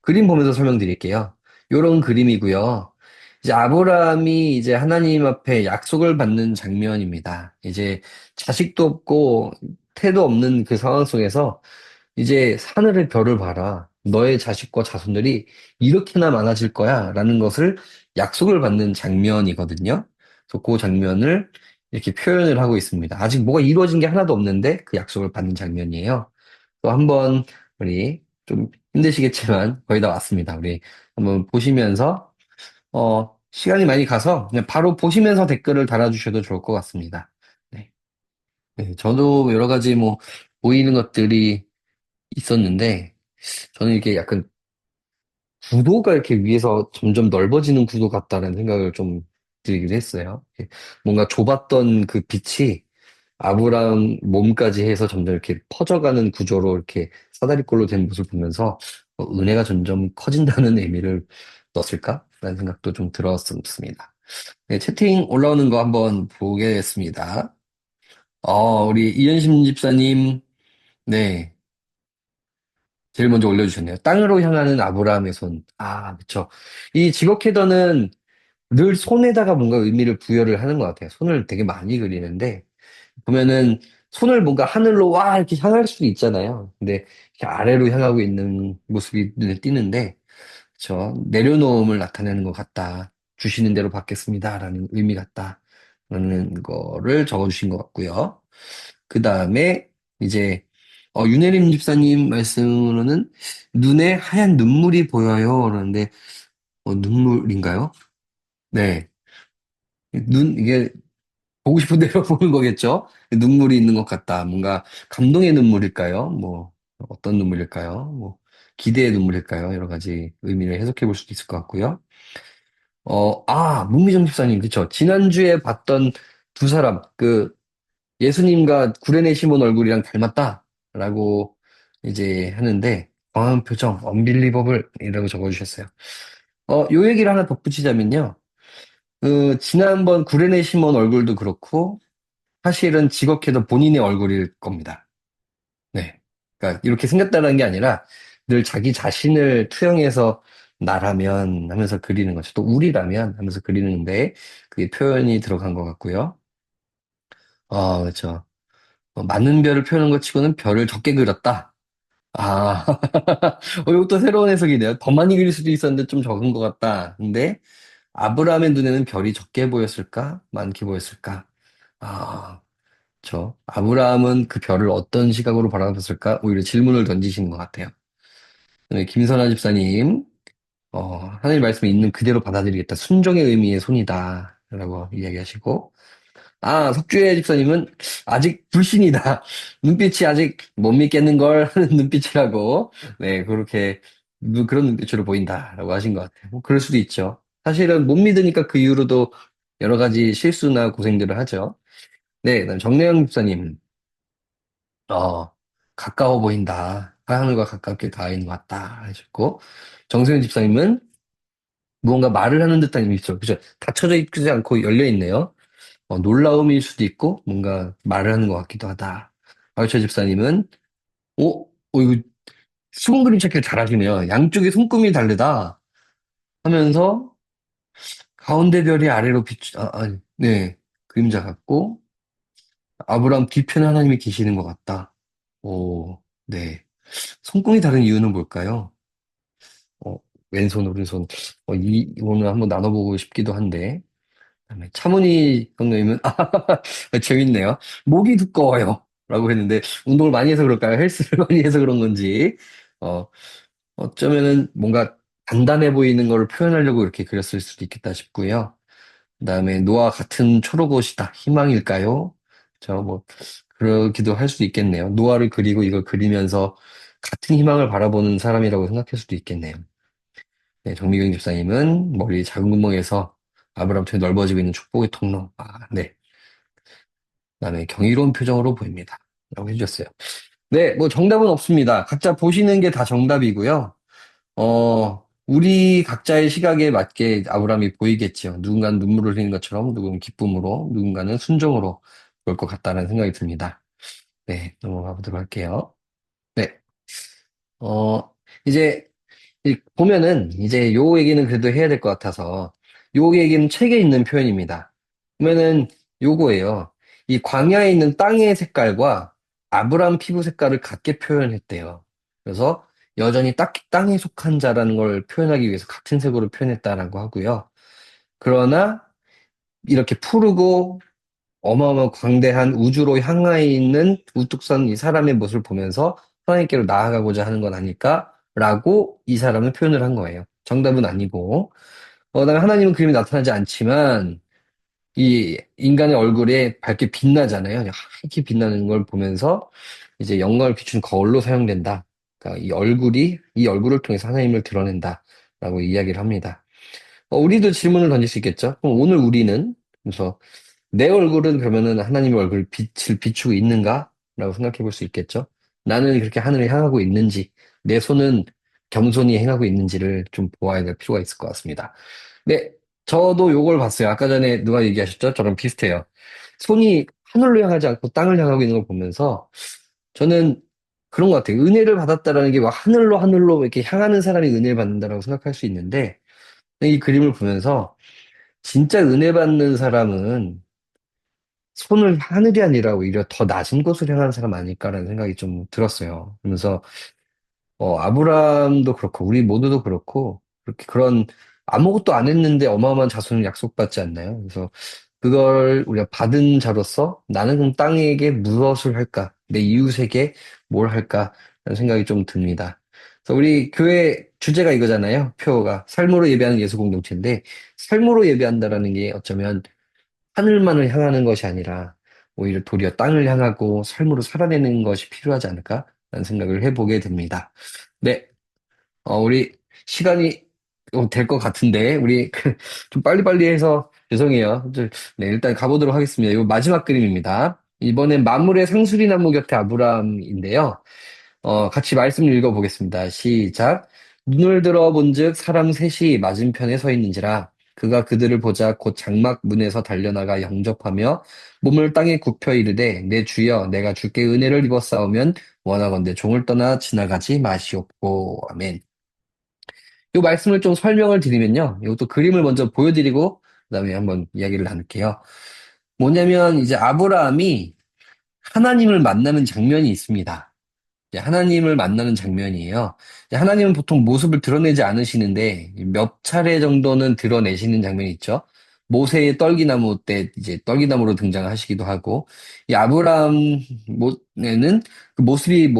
그림 보면서 설명드릴게요. 요런 그림이고요. 이제 아브라함이 이제 하나님 앞에 약속을 받는 장면입니다. 이제 자식도 없고 태도 없는 그 상황 속에서 이제 하늘의 별을 봐라. 너의 자식과 자손들이 이렇게나 많아질 거야. 라는 것을 약속을 받는 장면이거든요. 그래서 그 장면을 이렇게 표현을 하고 있습니다. 아직 뭐가 이루어진 게 하나도 없는데 그 약속을 받는 장면이에요. 또 한번 우리 좀 힘드시겠지만 거의 다 왔습니다. 우리 한번 보시면서 시간이 많이 가서 그냥 바로 보시면서 댓글을 달아주셔도 좋을 것 같습니다. 네. 네, 저도 여러 가지 뭐 보이는 것들이 있었는데 저는 이게 약간 구도가 이렇게 위에서 점점 넓어지는 구도 같다는 생각을 좀 들긴 했어요. 이렇게 뭔가 좁았던 그 빛이 아브라함 몸까지 해서 점점 이렇게 퍼져가는 구조로 이렇게 사다리꼴로 된 모습을 보면서 은혜가 점점 커진다는 의미를 넣었을까? 라는 생각도 좀 들었습니다. 네, 채팅 올라오는 거 한번 보겠습니다. 우리 이현심 집사님, 네, 제일 먼저 올려주셨네요. 땅으로 향하는 아브라함의 손. 아, 그쵸. 이 지곡 헤더는 늘 손에다가 뭔가 의미를 부여를 하는 것 같아요. 손을 되게 많이 그리는데, 보면은 손을 뭔가 하늘로 와 이렇게 향할 수도 있잖아요. 근데 이렇게 아래로 향하고 있는 모습이 눈에 띄는데, 그쵸. 내려놓음을 나타내는 것 같다. 주시는 대로 받겠습니다라는 의미 같다. 라는 거를 적어주신 것 같고요. 그 다음에 이제 윤혜림 집사님 말씀으로는 눈에 하얀 눈물이 보여요. 그러는데 눈물인가요? 네. 이게 보고 싶은 대로 보는 거겠죠? 눈물이 있는 것 같다. 뭔가 감동의 눈물일까요? 뭐, 어떤 눈물일까요? 뭐, 기대의 눈물일까요? 여러 가지 의미를 해석해 볼 수도 있을 것 같고요. 문미정 집사님, 그쵸. 지난주에 봤던 두 사람, 예수님과 구레네 시몬 얼굴이랑 닮았다. 라고 이제 하는데, 광한 표정, 언빌리버블, 이라고 적어주셨어요. 요 얘기를 하나 덧붙이자면요. 지난번 구레네 시몬 얼굴도 그렇고, 사실은 직업해도 본인의 얼굴일 겁니다. 네. 그러니까 이렇게 생겼다는 게 아니라 늘 자기 자신을 투영해서 나라면 하면서 그리는 거죠. 또 우리라면 하면서 그리는데 그게 표현이 들어간 것 같고요. 그렇죠. 많은 별을 표현한 것 치고는 별을 적게 그렸다. 아, 이것도 새로운 해석이네요. 더 많이 그릴 수도 있었는데 좀 적은 것 같다. 근데 아브라함의 눈에는 별이 적게 보였을까? 많게 보였을까? 아, 아브라함은 그 별을 어떤 시각으로 바라봤을까? 오히려 질문을 던지시는 것 같아요. 네, 김선아 집사님, 하나님 말씀이 있는 그대로 받아들이겠다. 순종의 의미의 손이다. 라고 이야기하시고, 석주혜 집사님은 아직 불신이다. 눈빛이 아직 못 믿겠는 걸 하는 눈빛이라고, 네, 그런 눈빛으로 보인다. 라고 하신 것 같아요. 뭐, 그럴 수도 있죠. 사실은 못 믿으니까 그 이후로도 여러 가지 실수나 고생들을 하죠. 네, 그다음 정래영 집사님, 어, 가까워 보인다. 하늘과 가깝게 닿아 있는 것 같다. 하셨고, 정세윤 집사님은 무언가 말을 하는 듯한 의미 있죠. 그죠? 닫혀져 있지 않고 열려 있네요. 놀라움일 수도 있고, 뭔가 말을 하는 것 같기도 하다. 박유철 집사님은, 이거 수분 그림 찾기를 잘하시네요. 양쪽에 손금이 다르다 하면서, 가운데 별이 아래로 네. 그림자 같고, 아브라함 뒤편에 하나님이 계시는 것 같다. 네. 손금이 다른 이유는 뭘까요? 어, 왼손, 오른손. 이거는 한번 나눠보고 싶기도 한데. 그다음에 차문희 형님은, 재밌네요. 목이 두꺼워요. 라고 했는데, 운동을 많이 해서 그럴까요? 헬스를 많이 해서 그런 건지. 어, 어쩌면은 뭔가 단단해 보이는 걸 표현하려고 이렇게 그렸을 수도 있겠다 싶고요. 그다음에 노아 같은 초록옷이다. 희망일까요? 그러기도 할 수도 있겠네요. 노아를 그리고 이걸 그리면서 같은 희망을 바라보는 사람이라고 생각할 수도 있겠네요. 네, 정미경 집사님은 머리 작은 구멍에서 아브라함 통해 넓어지고 있는 축복의 통로. 아, 네. 그다음에 경이로운 표정으로 보입니다. 라고 해주셨어요. 네, 뭐 정답은 없습니다. 각자 보시는 게 다 정답이고요. 우리 각자의 시각에 맞게 아브라함이 보이겠지요. 누군가는 눈물을 흘리는 것처럼, 누군가는 기쁨으로, 누군가는 순종으로 볼 것 같다는 생각이 듭니다. 네, 넘어가 보도록 할게요. 네, 어, 이제 보면은 이제 요 얘기는 그래도 해야 될 것 같아서 요 얘기는 책에 있는 표현입니다. 보면은 요거예요. 이 광야에 있는 땅의 색깔과 아브람 피부 색깔을 같게 표현했대요. 그래서 여전히 딱 땅에 속한 자라는 걸 표현하기 위해서 같은 색으로 표현했다라고 하고요. 그러나 이렇게 푸르고 어마어마한 광대한 우주로 향해 있는 우뚝 선 이 사람의 모습을 보면서 하나님께로 나아가고자 하는 건 아닐까라고 이 사람은 표현을 한 거예요. 정답은 아니고. 그다음에 하나님은 그림이 나타나지 않지만 이 인간의 얼굴에 밝게 빛나잖아요. 하얗게 빛나는 걸 보면서 이제 영광을 비춘 거울로 사용된다. 그러니까 이 얼굴을 통해서 하나님을 드러낸다라고 이야기를 합니다. 우리도 질문을 던질 수 있겠죠. 그럼 오늘 우리는 그래서 내 얼굴은 그러면은 하나님의 얼굴 빛을 비추고 있는가? 라고 생각해 볼 수 있겠죠. 나는 그렇게 하늘을 향하고 있는지, 내 손은 겸손히 행하고 있는지를 좀 보아야 될 필요가 있을 것 같습니다. 네, 저도 요걸 봤어요. 아까 전에 누가 얘기하셨죠? 저랑 비슷해요. 손이 하늘로 향하지 않고 땅을 향하고 있는 걸 보면서 저는 그런 것 같아요. 은혜를 받았다라는 게 막 하늘로 이렇게 향하는 사람이 은혜를 받는다라고 생각할 수 있는데 이 그림을 보면서 진짜 은혜 받는 사람은 손을 하늘이 아니라 오히려 더 낮은 곳을 향하는 사람 아닐까라는 생각이 좀 들었어요. 그러면서 아브라함도 그렇고 우리 모두도 그렇고 그렇게 그런 아무것도 안 했는데 어마어마한 자손을 약속받지 않나요? 그래서 그걸 우리가 받은 자로서 나는 그럼 땅에게 무엇을 할까? 내 이웃에게 뭘 할까? 라는 생각이 좀 듭니다. 그래서 우리 교회 주제가 이거잖아요. 표어가 삶으로 예배하는 예수 공동체인데 삶으로 예배한다라는 게 어쩌면 하늘만을 향하는 것이 아니라 오히려 도리어 땅을 향하고 삶으로 살아내는 것이 필요하지 않을까라는 생각을 해보게 됩니다. 네, 우리 시간이 될 것 같은데 우리 좀 빨리빨리 해서 죄송해요. 네, 일단 가보도록 하겠습니다. 이거 마지막 그림입니다. 이번엔 만물의 상수리 나무 곁에 아브라함인데요. 같이 말씀을 읽어보겠습니다. 시작. 눈을 들어 본즉 사람 셋이 맞은편에 서 있는지라 그가 그들을 보자 곧 장막 문에서 달려나가 영접하며 몸을 땅에 굽혀 이르되 내 주여 내가 주께 은혜를 입어 싸우면 원하건대 종을 떠나 지나가지 마시옵고 아멘. 이 말씀을 좀 설명을 드리면요. 이것도 그림을 먼저 보여드리고 그다음에 한번 이야기를 나눌게요. 뭐냐면 이제 아브라함이 하나님을 만나는 장면이 있습니다. 이제 하나님을 만나는 장면이에요. 이제 하나님은 보통 모습을 드러내지 않으시는데 몇 차례 정도는 드러내시는 장면이 있죠. 모세의 떨기나무 때 이제 떨기나무로 등장하시기도 하고 이 아브라함에는 그 모습이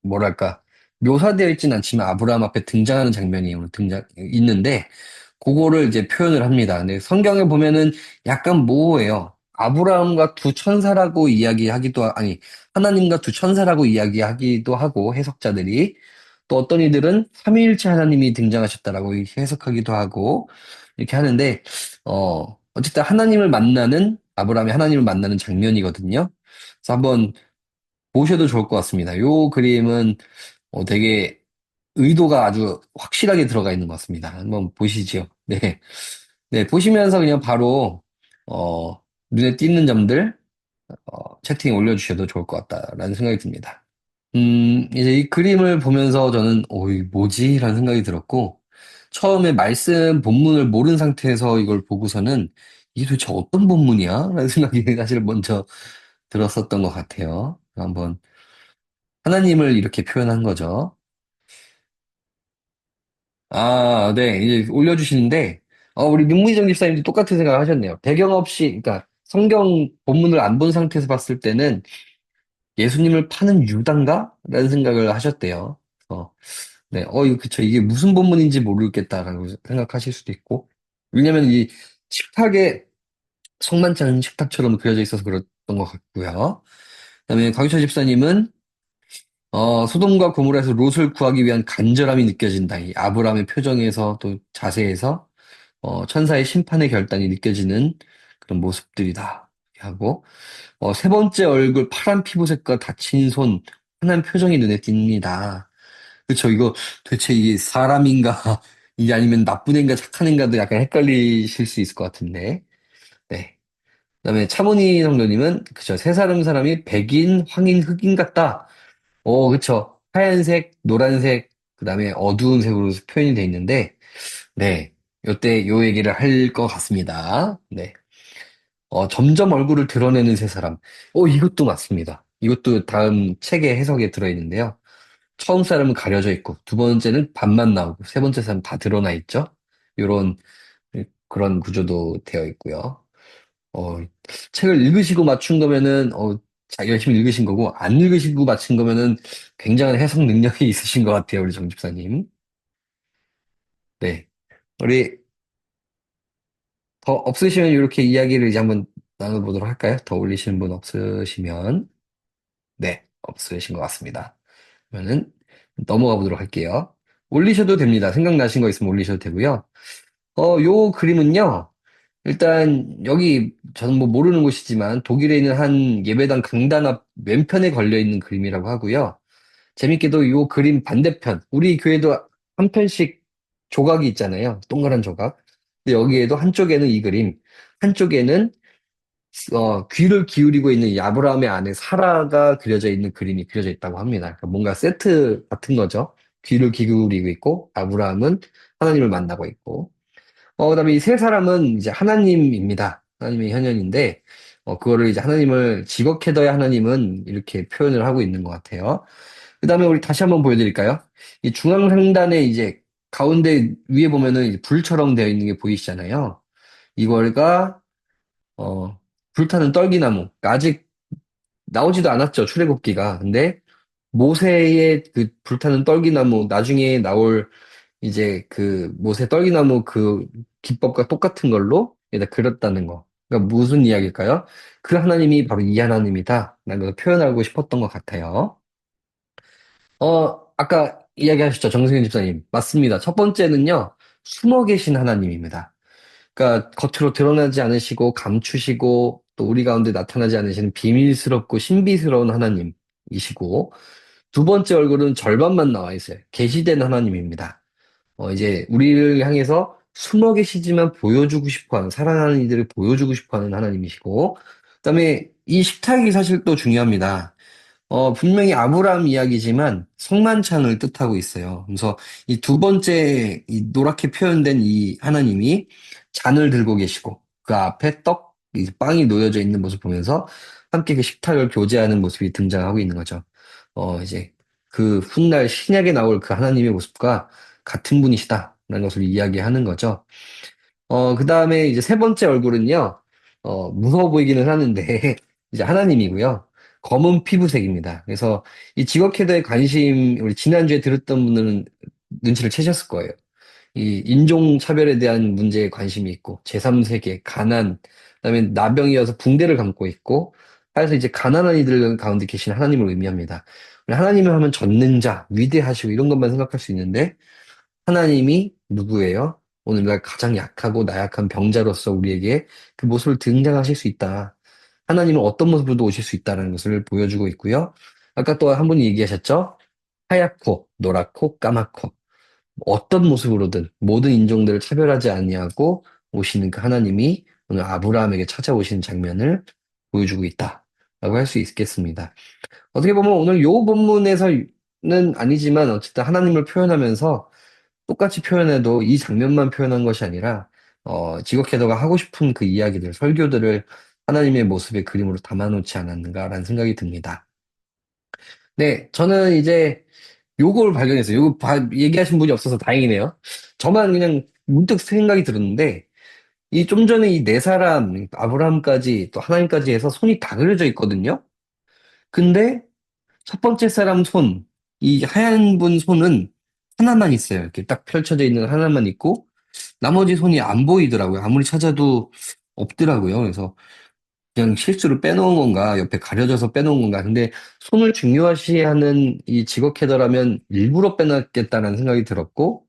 뭐랄까 묘사되어 있지는 않지만 아브라함 앞에 등장하는 장면이 오늘 있는데 그거를 이제 표현을 합니다. 근데 성경에 보면은 약간 모호해요. 아브라함과 두 천사라고 아니 하나님과 두 천사라고 이야기하기도 하고 해석자들이 또 어떤 이들은 삼위일체 하나님이 등장하셨다라고 해석하기도 하고 이렇게 하는데 어쨌든 아브라함이 하나님을 만나는 장면이거든요. 그래서 한번 보셔도 좋을 것 같습니다. 요 그림은 되게 의도가 아주 확실하게 들어가 있는 것 같습니다. 한번 보시죠. 네. 네, 보시면서 그냥 바로 눈에 띄는 점들 채팅에 올려주셔도 좋을 것 같다라는 생각이 듭니다. 이제 이 그림을 보면서 저는, 이 뭐지? 라는 생각이 들었고, 처음에 말씀 본문을 모르는 상태에서 이걸 보고서는, 이게 도대체 어떤 본문이야? 라는 생각이 사실 먼저 들었었던 것 같아요. 한번, 하나님을 이렇게 표현한 거죠. 아, 네. 이제 올려주시는데, 우리 윤무희정 집사님도 똑같은 생각 하셨네요. 배경 없이, 그러니까 성경 본문을 안 본 상태에서 봤을 때는 예수님을 파는 유단가? 라는 생각을 하셨대요. 네, 이거 그쵸. 이게 무슨 본문인지 모르겠다라고 생각하실 수도 있고. 왜냐면 이 식탁에 성만치 않은 식탁처럼 그려져 있어서 그랬던 것 같고요. 그다음에 강유철 집사님은 소돔과 고모라에서 롯을 구하기 위한 간절함이 느껴진다. 이 아브라함의 표정에서 또 자세에서 천사의 심판의 결단이 느껴지는 그런 모습들이다. 하고 세 번째 얼굴 파란 피부색과 다친 손, 환한 표정이 눈에 띕니다. 그쵸, 이거 도대체 이게 사람인가, 이게 아니면 나쁜 애인가 착한 애인가도 약간 헷갈리실 수 있을 것 같은데. 네. 그다음에 차문희 성도님은 그쵸, 세 사람이 백인, 황인, 흑인 같다. 그쵸. 하얀색, 노란색, 그다음에 어두운 색으로 표현이 돼 있는데, 네. 요때 요 얘기를 할 것 같습니다. 네. 점점 얼굴을 드러내는 세 사람. 이것도 맞습니다. 이것도 다음 책의 해석에 들어있는데요. 처음 사람은 가려져 있고, 두 번째는 반만 나오고, 세 번째 사람 다 드러나 있죠. 요런, 그런 구조도 되어 있고요. 어, 책을 읽으시고 맞춘 거면은, 열심히 읽으신 거고, 안 읽으시고 맞춘 거면은 굉장한 해석 능력이 있으신 것 같아요, 우리 정 집사님. 네. 우리 더 없으시면 이렇게 이야기를 이제 한번 나눠보도록 할까요? 더 올리시는 분 없으시면. 네, 없으신 것 같습니다. 그러면은 넘어가 보도록 할게요. 올리셔도 됩니다. 생각나신 거 있으면 올리셔도 되고요. 요 그림은요. 일단 여기 저는 뭐 모르는 곳이지만 독일에 있는 한 예배당 강단 앞 왼편에 걸려 있는 그림이라고 하고요. 재밌게도 요 그림 반대편, 우리 교회도 한 편씩 조각이 있잖아요. 동그란 조각. 근데 여기에도 한쪽에는 이 그림, 한쪽에는 귀를 기울이고 있는 이 아브라함의 아내 사라가 그려져 있는 그림이 그려져 있다고 합니다. 그러니까 뭔가 세트 같은 거죠. 귀를 기울이고 있고, 아브라함은 하나님을 만나고 있고. 그다음에 이 세 사람은 이제 하나님입니다. 하나님의 현현인데, 그거를 이제 하나님을 지각해둬야 하나님은 이렇게 표현을 하고 있는 것 같아요. 그다음에 우리 다시 한번 보여드릴까요? 이 중앙 상단에 이제 가운데 위에 보면은 이제 불처럼 되어 있는 게 보이시잖아요. 이걸가 어, 불타는 떨기나무. 그러니까 아직 나오지도 않았죠, 출애굽기가. 근데 모세의 그 불타는 떨기나무, 나중에 나올 이제 그 모세 떨기나무 그 기법과 똑같은 걸로 여기다 그렸다는 거. 그러니까 무슨 이야기일까요? 그 하나님이 바로 이 하나님이다. 라는 걸 표현하고 싶었던 것 같아요. 아까 이야기하셨죠, 정승현 집사님. 맞습니다. 첫 번째는요, 숨어 계신 하나님입니다. 그러니까 겉으로 드러나지 않으시고 감추시고 또 우리 가운데 나타나지 않으시는 비밀스럽고 신비스러운 하나님이시고 두 번째 얼굴은 절반만 나와 있어요. 계시된 하나님입니다. 이제 우리를 향해서 숨어 계시지만 보여주고 싶어 하는 사랑하는 이들을 보여주고 싶어 하는 하나님이시고 그다음에 이 식탁이 사실 또 중요합니다. 분명히 아브라함 이야기지만 성만찬을 뜻하고 있어요. 그래서 이 두 번째 이 노랗게 표현된 이 하나님이 잔을 들고 계시고 그 앞에 이 빵이 놓여져 있는 모습 보면서 함께 그 식탁을 교제하는 모습이 등장하고 있는 거죠. 이제 그 훗날 신약에 나올 그 하나님의 모습과 같은 분이시다라는 것을 이야기하는 거죠. 그 다음에 이제 세 번째 얼굴은요, 무서워 보이기는 하는데, 이제 하나님이고요. 검은 피부색입니다. 그래서 이 직업캐더의 관심, 우리 지난주에 들었던 분들은 눈치를 채셨을 거예요. 이 인종차별에 대한 문제에 관심이 있고, 제3세계, 가난, 그다음에 나병이어서 붕대를 감고 있고, 그래서 이제 가난한 이들 가운데 계신 하나님을 의미합니다. 우리 하나님을 하면 전능자, 위대하시고 이런 것만 생각할 수 있는데, 하나님이 누구예요? 오늘날 가장 약하고 나약한 병자로서 우리에게 그 모습을 등장하실 수 있다. 하나님은 어떤 모습으로도 오실 수 있다는 것을 보여주고 있고요. 아까 또 한 분이 얘기하셨죠? 하얗고, 노랗고, 까맣고, 어떤 모습으로든 모든 인종들을 차별하지 아니하고 오시는 그 하나님이 오늘 아브라함에게 찾아오시는 장면을 보여주고 있다라고 할 수 있겠습니다. 어떻게 보면 오늘 요 본문에서는 아니지만 어쨌든 하나님을 표현하면서 똑같이 표현해도 이 장면만 표현한 것이 아니라 지각해도가 하고 싶은 그 이야기들, 설교들을 하나님의 모습의 그림으로 담아놓지 않았는가라는 생각이 듭니다. 네, 저는 이제 요걸 발견했어요. 얘기하신 분이 없어서 다행이네요. 저만 그냥 문득 생각이 들었는데, 이 좀 전에 이 네 사람, 아브라함까지 또 하나님까지 해서 손이 다 그려져 있거든요. 근데 첫 번째 사람 손, 이 하얀 분 손은 하나만 있어요. 이렇게 딱 펼쳐져 있는 하나만 있고, 나머지 손이 안 보이더라고요. 아무리 찾아도 없더라고요. 그래서 그냥 실수로 빼놓은 건가, 옆에 가려져서 빼놓은 건가. 근데 손을 중요시하는 이 직업 캐더라면 일부러 빼놨겠다는 생각이 들었고,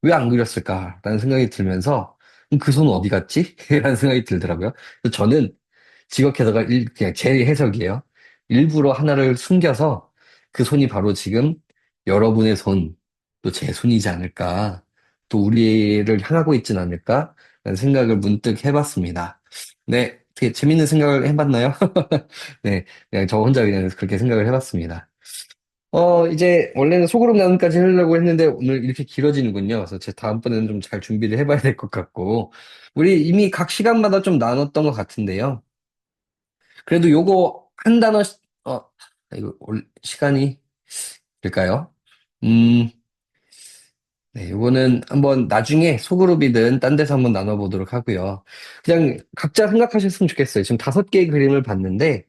왜 안 그렸을까라는 생각이 들면서, 그 손 어디 갔지? 라는 생각이 들더라고요. 그래서 저는 직업 캐더가 그냥 제 해석이에요. 일부러 하나를 숨겨서 그 손이 바로 지금 여러분의 손, 또 제 손이지 않을까, 또 우리를 향하고 있진 않을까, 라는 생각을 문득 해봤습니다. 네, 되게 재밌는 생각을 해봤나요? 네, 그냥 저 혼자 그냥 그렇게 생각을 해봤습니다. 이제 원래는 소그룹 나눔까지 하려고 했는데 오늘 이렇게 길어지는군요. 그래서 제 다음번에는 좀 잘 준비를 해봐야 될 것 같고, 우리 이미 각 시간마다 좀 나눴던 것 같은데요. 그래도 요거 한 단어, 이거 시간이 될까요? 음, 네, 요거는 한번 나중에 소그룹이든 딴 데서 한번 나눠보도록 하고요. 그냥 각자 생각하셨으면 좋겠어요. 지금 5개의 그림을 봤는데,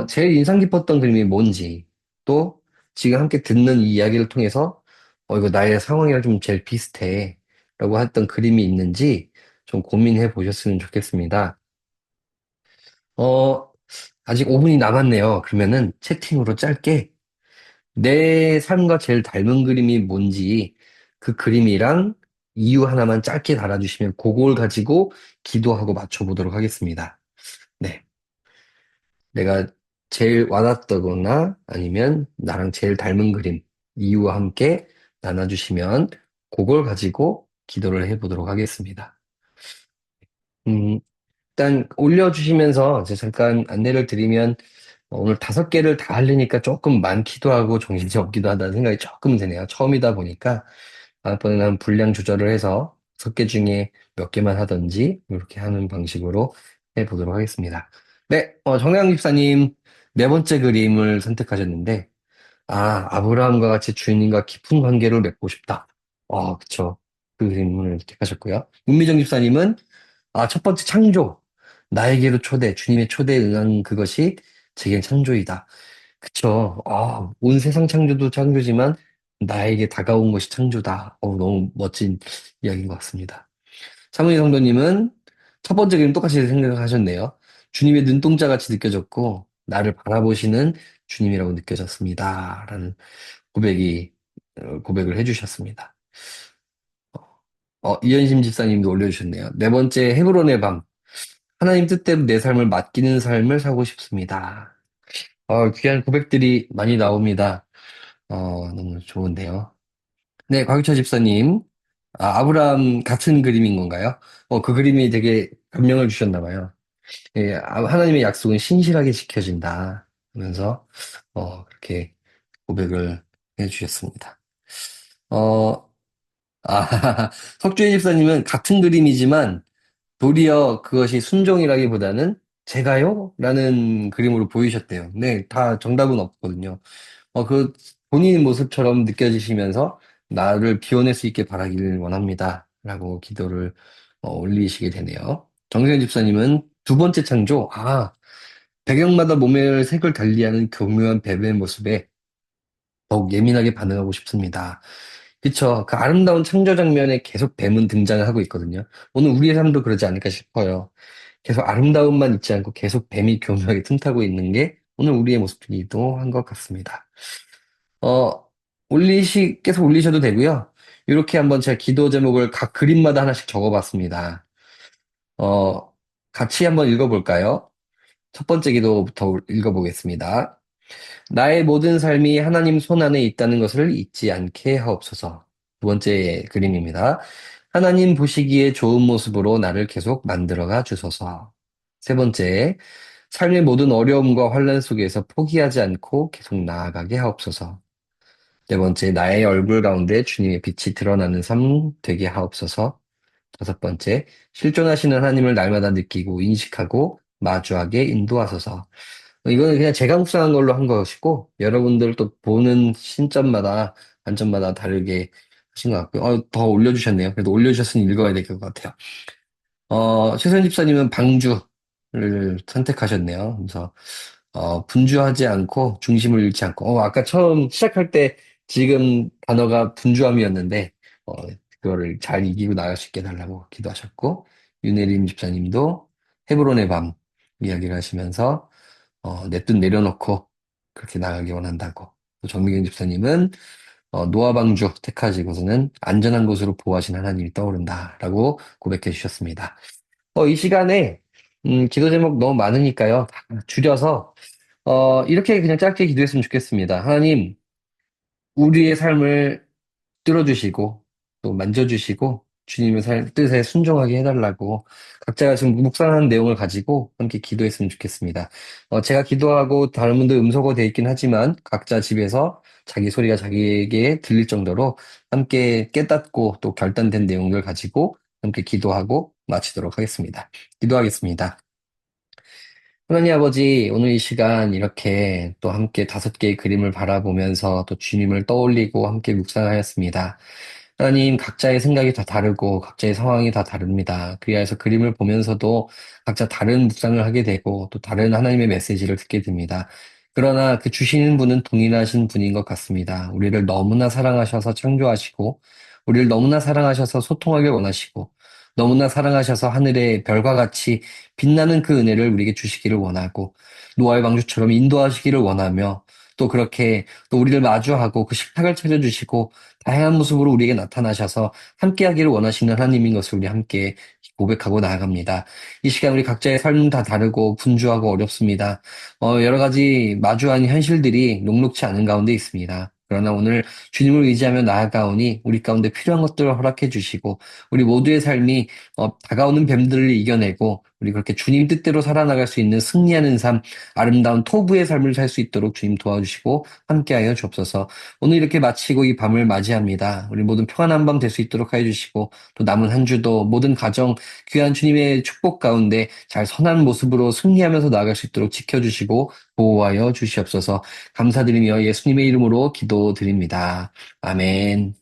제일 인상 깊었던 그림이 뭔지, 또 지금 함께 듣는 이 이야기를 통해서, 이거 나의 상황이랑 좀 제일 비슷해. 라고 했던 그림이 있는지 좀 고민해 보셨으면 좋겠습니다. 어, 아직 5분이 남았네요. 그러면은 채팅으로 짧게 내 삶과 제일 닮은 그림이 뭔지 그 그림이랑 이유 하나만 짧게 달아주시면 그걸 가지고 기도하고 맞춰보도록 하겠습니다. 네. 내가 제일 와닿다거나 아니면 나랑 제일 닮은 그림, 이유와 함께 나눠주시면 그걸 가지고 기도를 해보도록 하겠습니다. 음, 일단 올려주시면서 이제 잠깐 안내를 드리면 오늘 5개를 다 하려니까 조금 많기도 하고 정신이 없기도 하다는 생각이 조금 드네요. 처음이다 보니까 다음번에는 한 분량 조절을 해서 6개 중에 몇 개만 하든지 이렇게 하는 방식으로 해보도록 하겠습니다. 네, 정량 집사님 4번째 그림을 선택하셨는데 아브라함과 같이 주인님과 깊은 관계를 맺고 싶다. 그쵸. 그 그림을 택하셨고요. 문미정 집사님은 첫 번째 창조. 나에게로 초대, 주님의 초대에 응한 그것이 제겐 창조이다. 그쵸. 온 세상 창조도 창조지만 나에게 다가온 것이 창조다. 너무 멋진 이야기인 것 같습니다. 차문희 성도님은 첫 번째 그림 똑같이 생각하셨네요. 주님의 눈동자 같이 느껴졌고, 나를 바라보시는 주님이라고 느껴졌습니다. 라는 고백을 해주셨습니다. 이현심 집사님도 올려주셨네요. 4번째 헤브론의 밤. 하나님 뜻대로 내 삶을 맡기는 삶을 살고 싶습니다. 귀한 고백들이 많이 나옵니다. 너무 좋은데요. 네, 곽유철 집사님. 아브라함 같은 그림인 건가요? 그 그림이 되게 감명을 주셨나 봐요. 예, 하나님의 약속은 신실하게 지켜진다. 하면서, 그렇게 고백을 해주셨습니다. 어, 아, 석주희 집사님은 같은 그림이지만 도리어 그것이 순종이라기보다는 제가요? 라는 그림으로 보이셨대요. 네, 다 정답은 없거든요. 그 본인 모습처럼 느껴지시면서 나를 비워낼 수 있게 바라기를 원합니다. 라고 기도를 올리시게 되네요. 정세현 집사님은 2번째 창조, 배경마다 몸의 색을 달리하는 교묘한 뱀의 모습에 더욱 예민하게 반응하고 싶습니다. 그쵸. 그 아름다운 창조 장면에 계속 뱀은 등장을 하고 있거든요. 오늘 우리의 삶도 그러지 않을까 싶어요. 계속 아름다움만 있지 않고 계속 뱀이 교묘하게 틈타고 있는 게 오늘 우리의 모습이기도 한 것 같습니다. 어, 계속 올리셔도 되고요. 이렇게 한번 제가 기도 제목을 각 그림마다 하나씩 적어봤습니다. 어, 같이 한번 읽어볼까요? 첫 번째 기도부터 읽어보겠습니다. 나의 모든 삶이 하나님 손 안에 있다는 것을 잊지 않게 하옵소서. 2번째 그림입니다. 하나님 보시기에 좋은 모습으로 나를 계속 만들어가 주소서. 3번째, 삶의 모든 어려움과 환란 속에서 포기하지 않고 계속 나아가게 하옵소서. 4번째, 나의 얼굴 가운데 주님의 빛이 드러나는 삶 되게 하옵소서. 5번째, 실존하시는 하나님을 날마다 느끼고 인식하고 마주하게 인도하소서. 이거는 그냥 제가 묵상한 걸로 한 것이고, 여러분들 또 보는 신점마다, 관점마다 다르게 하신 것 같고요. 더 올려주셨네요. 그래도 올려주셨으니 읽어야 될 것 같아요. 최선 집사님은 방주를 선택하셨네요. 그래서, 분주하지 않고, 중심을 잃지 않고, 아까 처음 시작할 때 지금 단어가 분주함이었는데, 어, 그거를 잘 이기고 나갈 수 있게 해달라고 기도하셨고, 윤혜림 집사님도 헤브론의 밤, 이야기를 하시면서 내 뜻 내려놓고 그렇게 나가기 원한다고. 또 정미경 집사님은 노아 방주 택하시고서는 안전한 곳으로 보호하신 하나님이 떠오른다라고 고백해 주셨습니다. 이 시간에 기도 제목 너무 많으니까요. 다 줄여서 이렇게 그냥 짧게 기도했으면 좋겠습니다. 하나님, 우리의 삶을 뚫어주시고 또 만져주시고 주님의 뜻에 순종하게 해달라고 각자가 지금 묵상한 내용을 가지고 함께 기도했으면 좋겠습니다. 제가 기도하고 다른 분들 음소거 돼 있긴 하지만 각자 집에서 자기 소리가 자기에게 들릴 정도로 함께 깨닫고 또 결단된 내용을 가지고 함께 기도하고 마치도록 하겠습니다. 기도하겠습니다. 하나님 아버지, 오늘 이 시간 이렇게 또 함께 5개의 그림을 바라보면서 또 주님을 떠올리고 함께 묵상하였습니다. 하나님, 각자의 생각이 다 다르고 각자의 상황이 다 다릅니다. 그리하여서 그림을 보면서도 각자 다른 묵상을 하게 되고 또 다른 하나님의 메시지를 듣게 됩니다. 그러나 그 주시는 분은 동일하신 분인 것 같습니다. 우리를 너무나 사랑하셔서 창조하시고, 우리를 너무나 사랑하셔서 소통하길 원하시고, 너무나 사랑하셔서 하늘의 별과 같이 빛나는 그 은혜를 우리에게 주시기를 원하고, 노아의 방주처럼 인도하시기를 원하며, 또 그렇게 또 우리를 마주하고 그 식탁을 차려주시고, 다양한 모습으로 우리에게 나타나셔서 함께하기를 원하시는 하나님인 것을 우리 함께 고백하고 나아갑니다. 이 시간 우리 각자의 삶은 다 다르고 분주하고 어렵습니다. 여러 가지 마주한 현실들이 녹록치 않은 가운데 있습니다. 그러나 오늘 주님을 의지하며 나아가오니 우리 가운데 필요한 것들을 허락해 주시고 우리 모두의 삶이 다가오는 뱀들을 이겨내고 우리 그렇게 주님 뜻대로 살아나갈 수 있는 승리하는 삶, 아름다운 토부의 삶을 살 수 있도록 주님 도와주시고 함께하여 주옵소서. 오늘 이렇게 마치고 이 밤을 맞이합니다. 우리 모든 평안한 밤 될 수 있도록 하여 주시고 또 남은 한 주도 모든 가정 귀한 주님의 축복 가운데 잘 선한 모습으로 승리하면서 나아갈 수 있도록 지켜주시고 보호하여 주시옵소서. 감사드리며 예수님의 이름으로 기도드립니다. 아멘.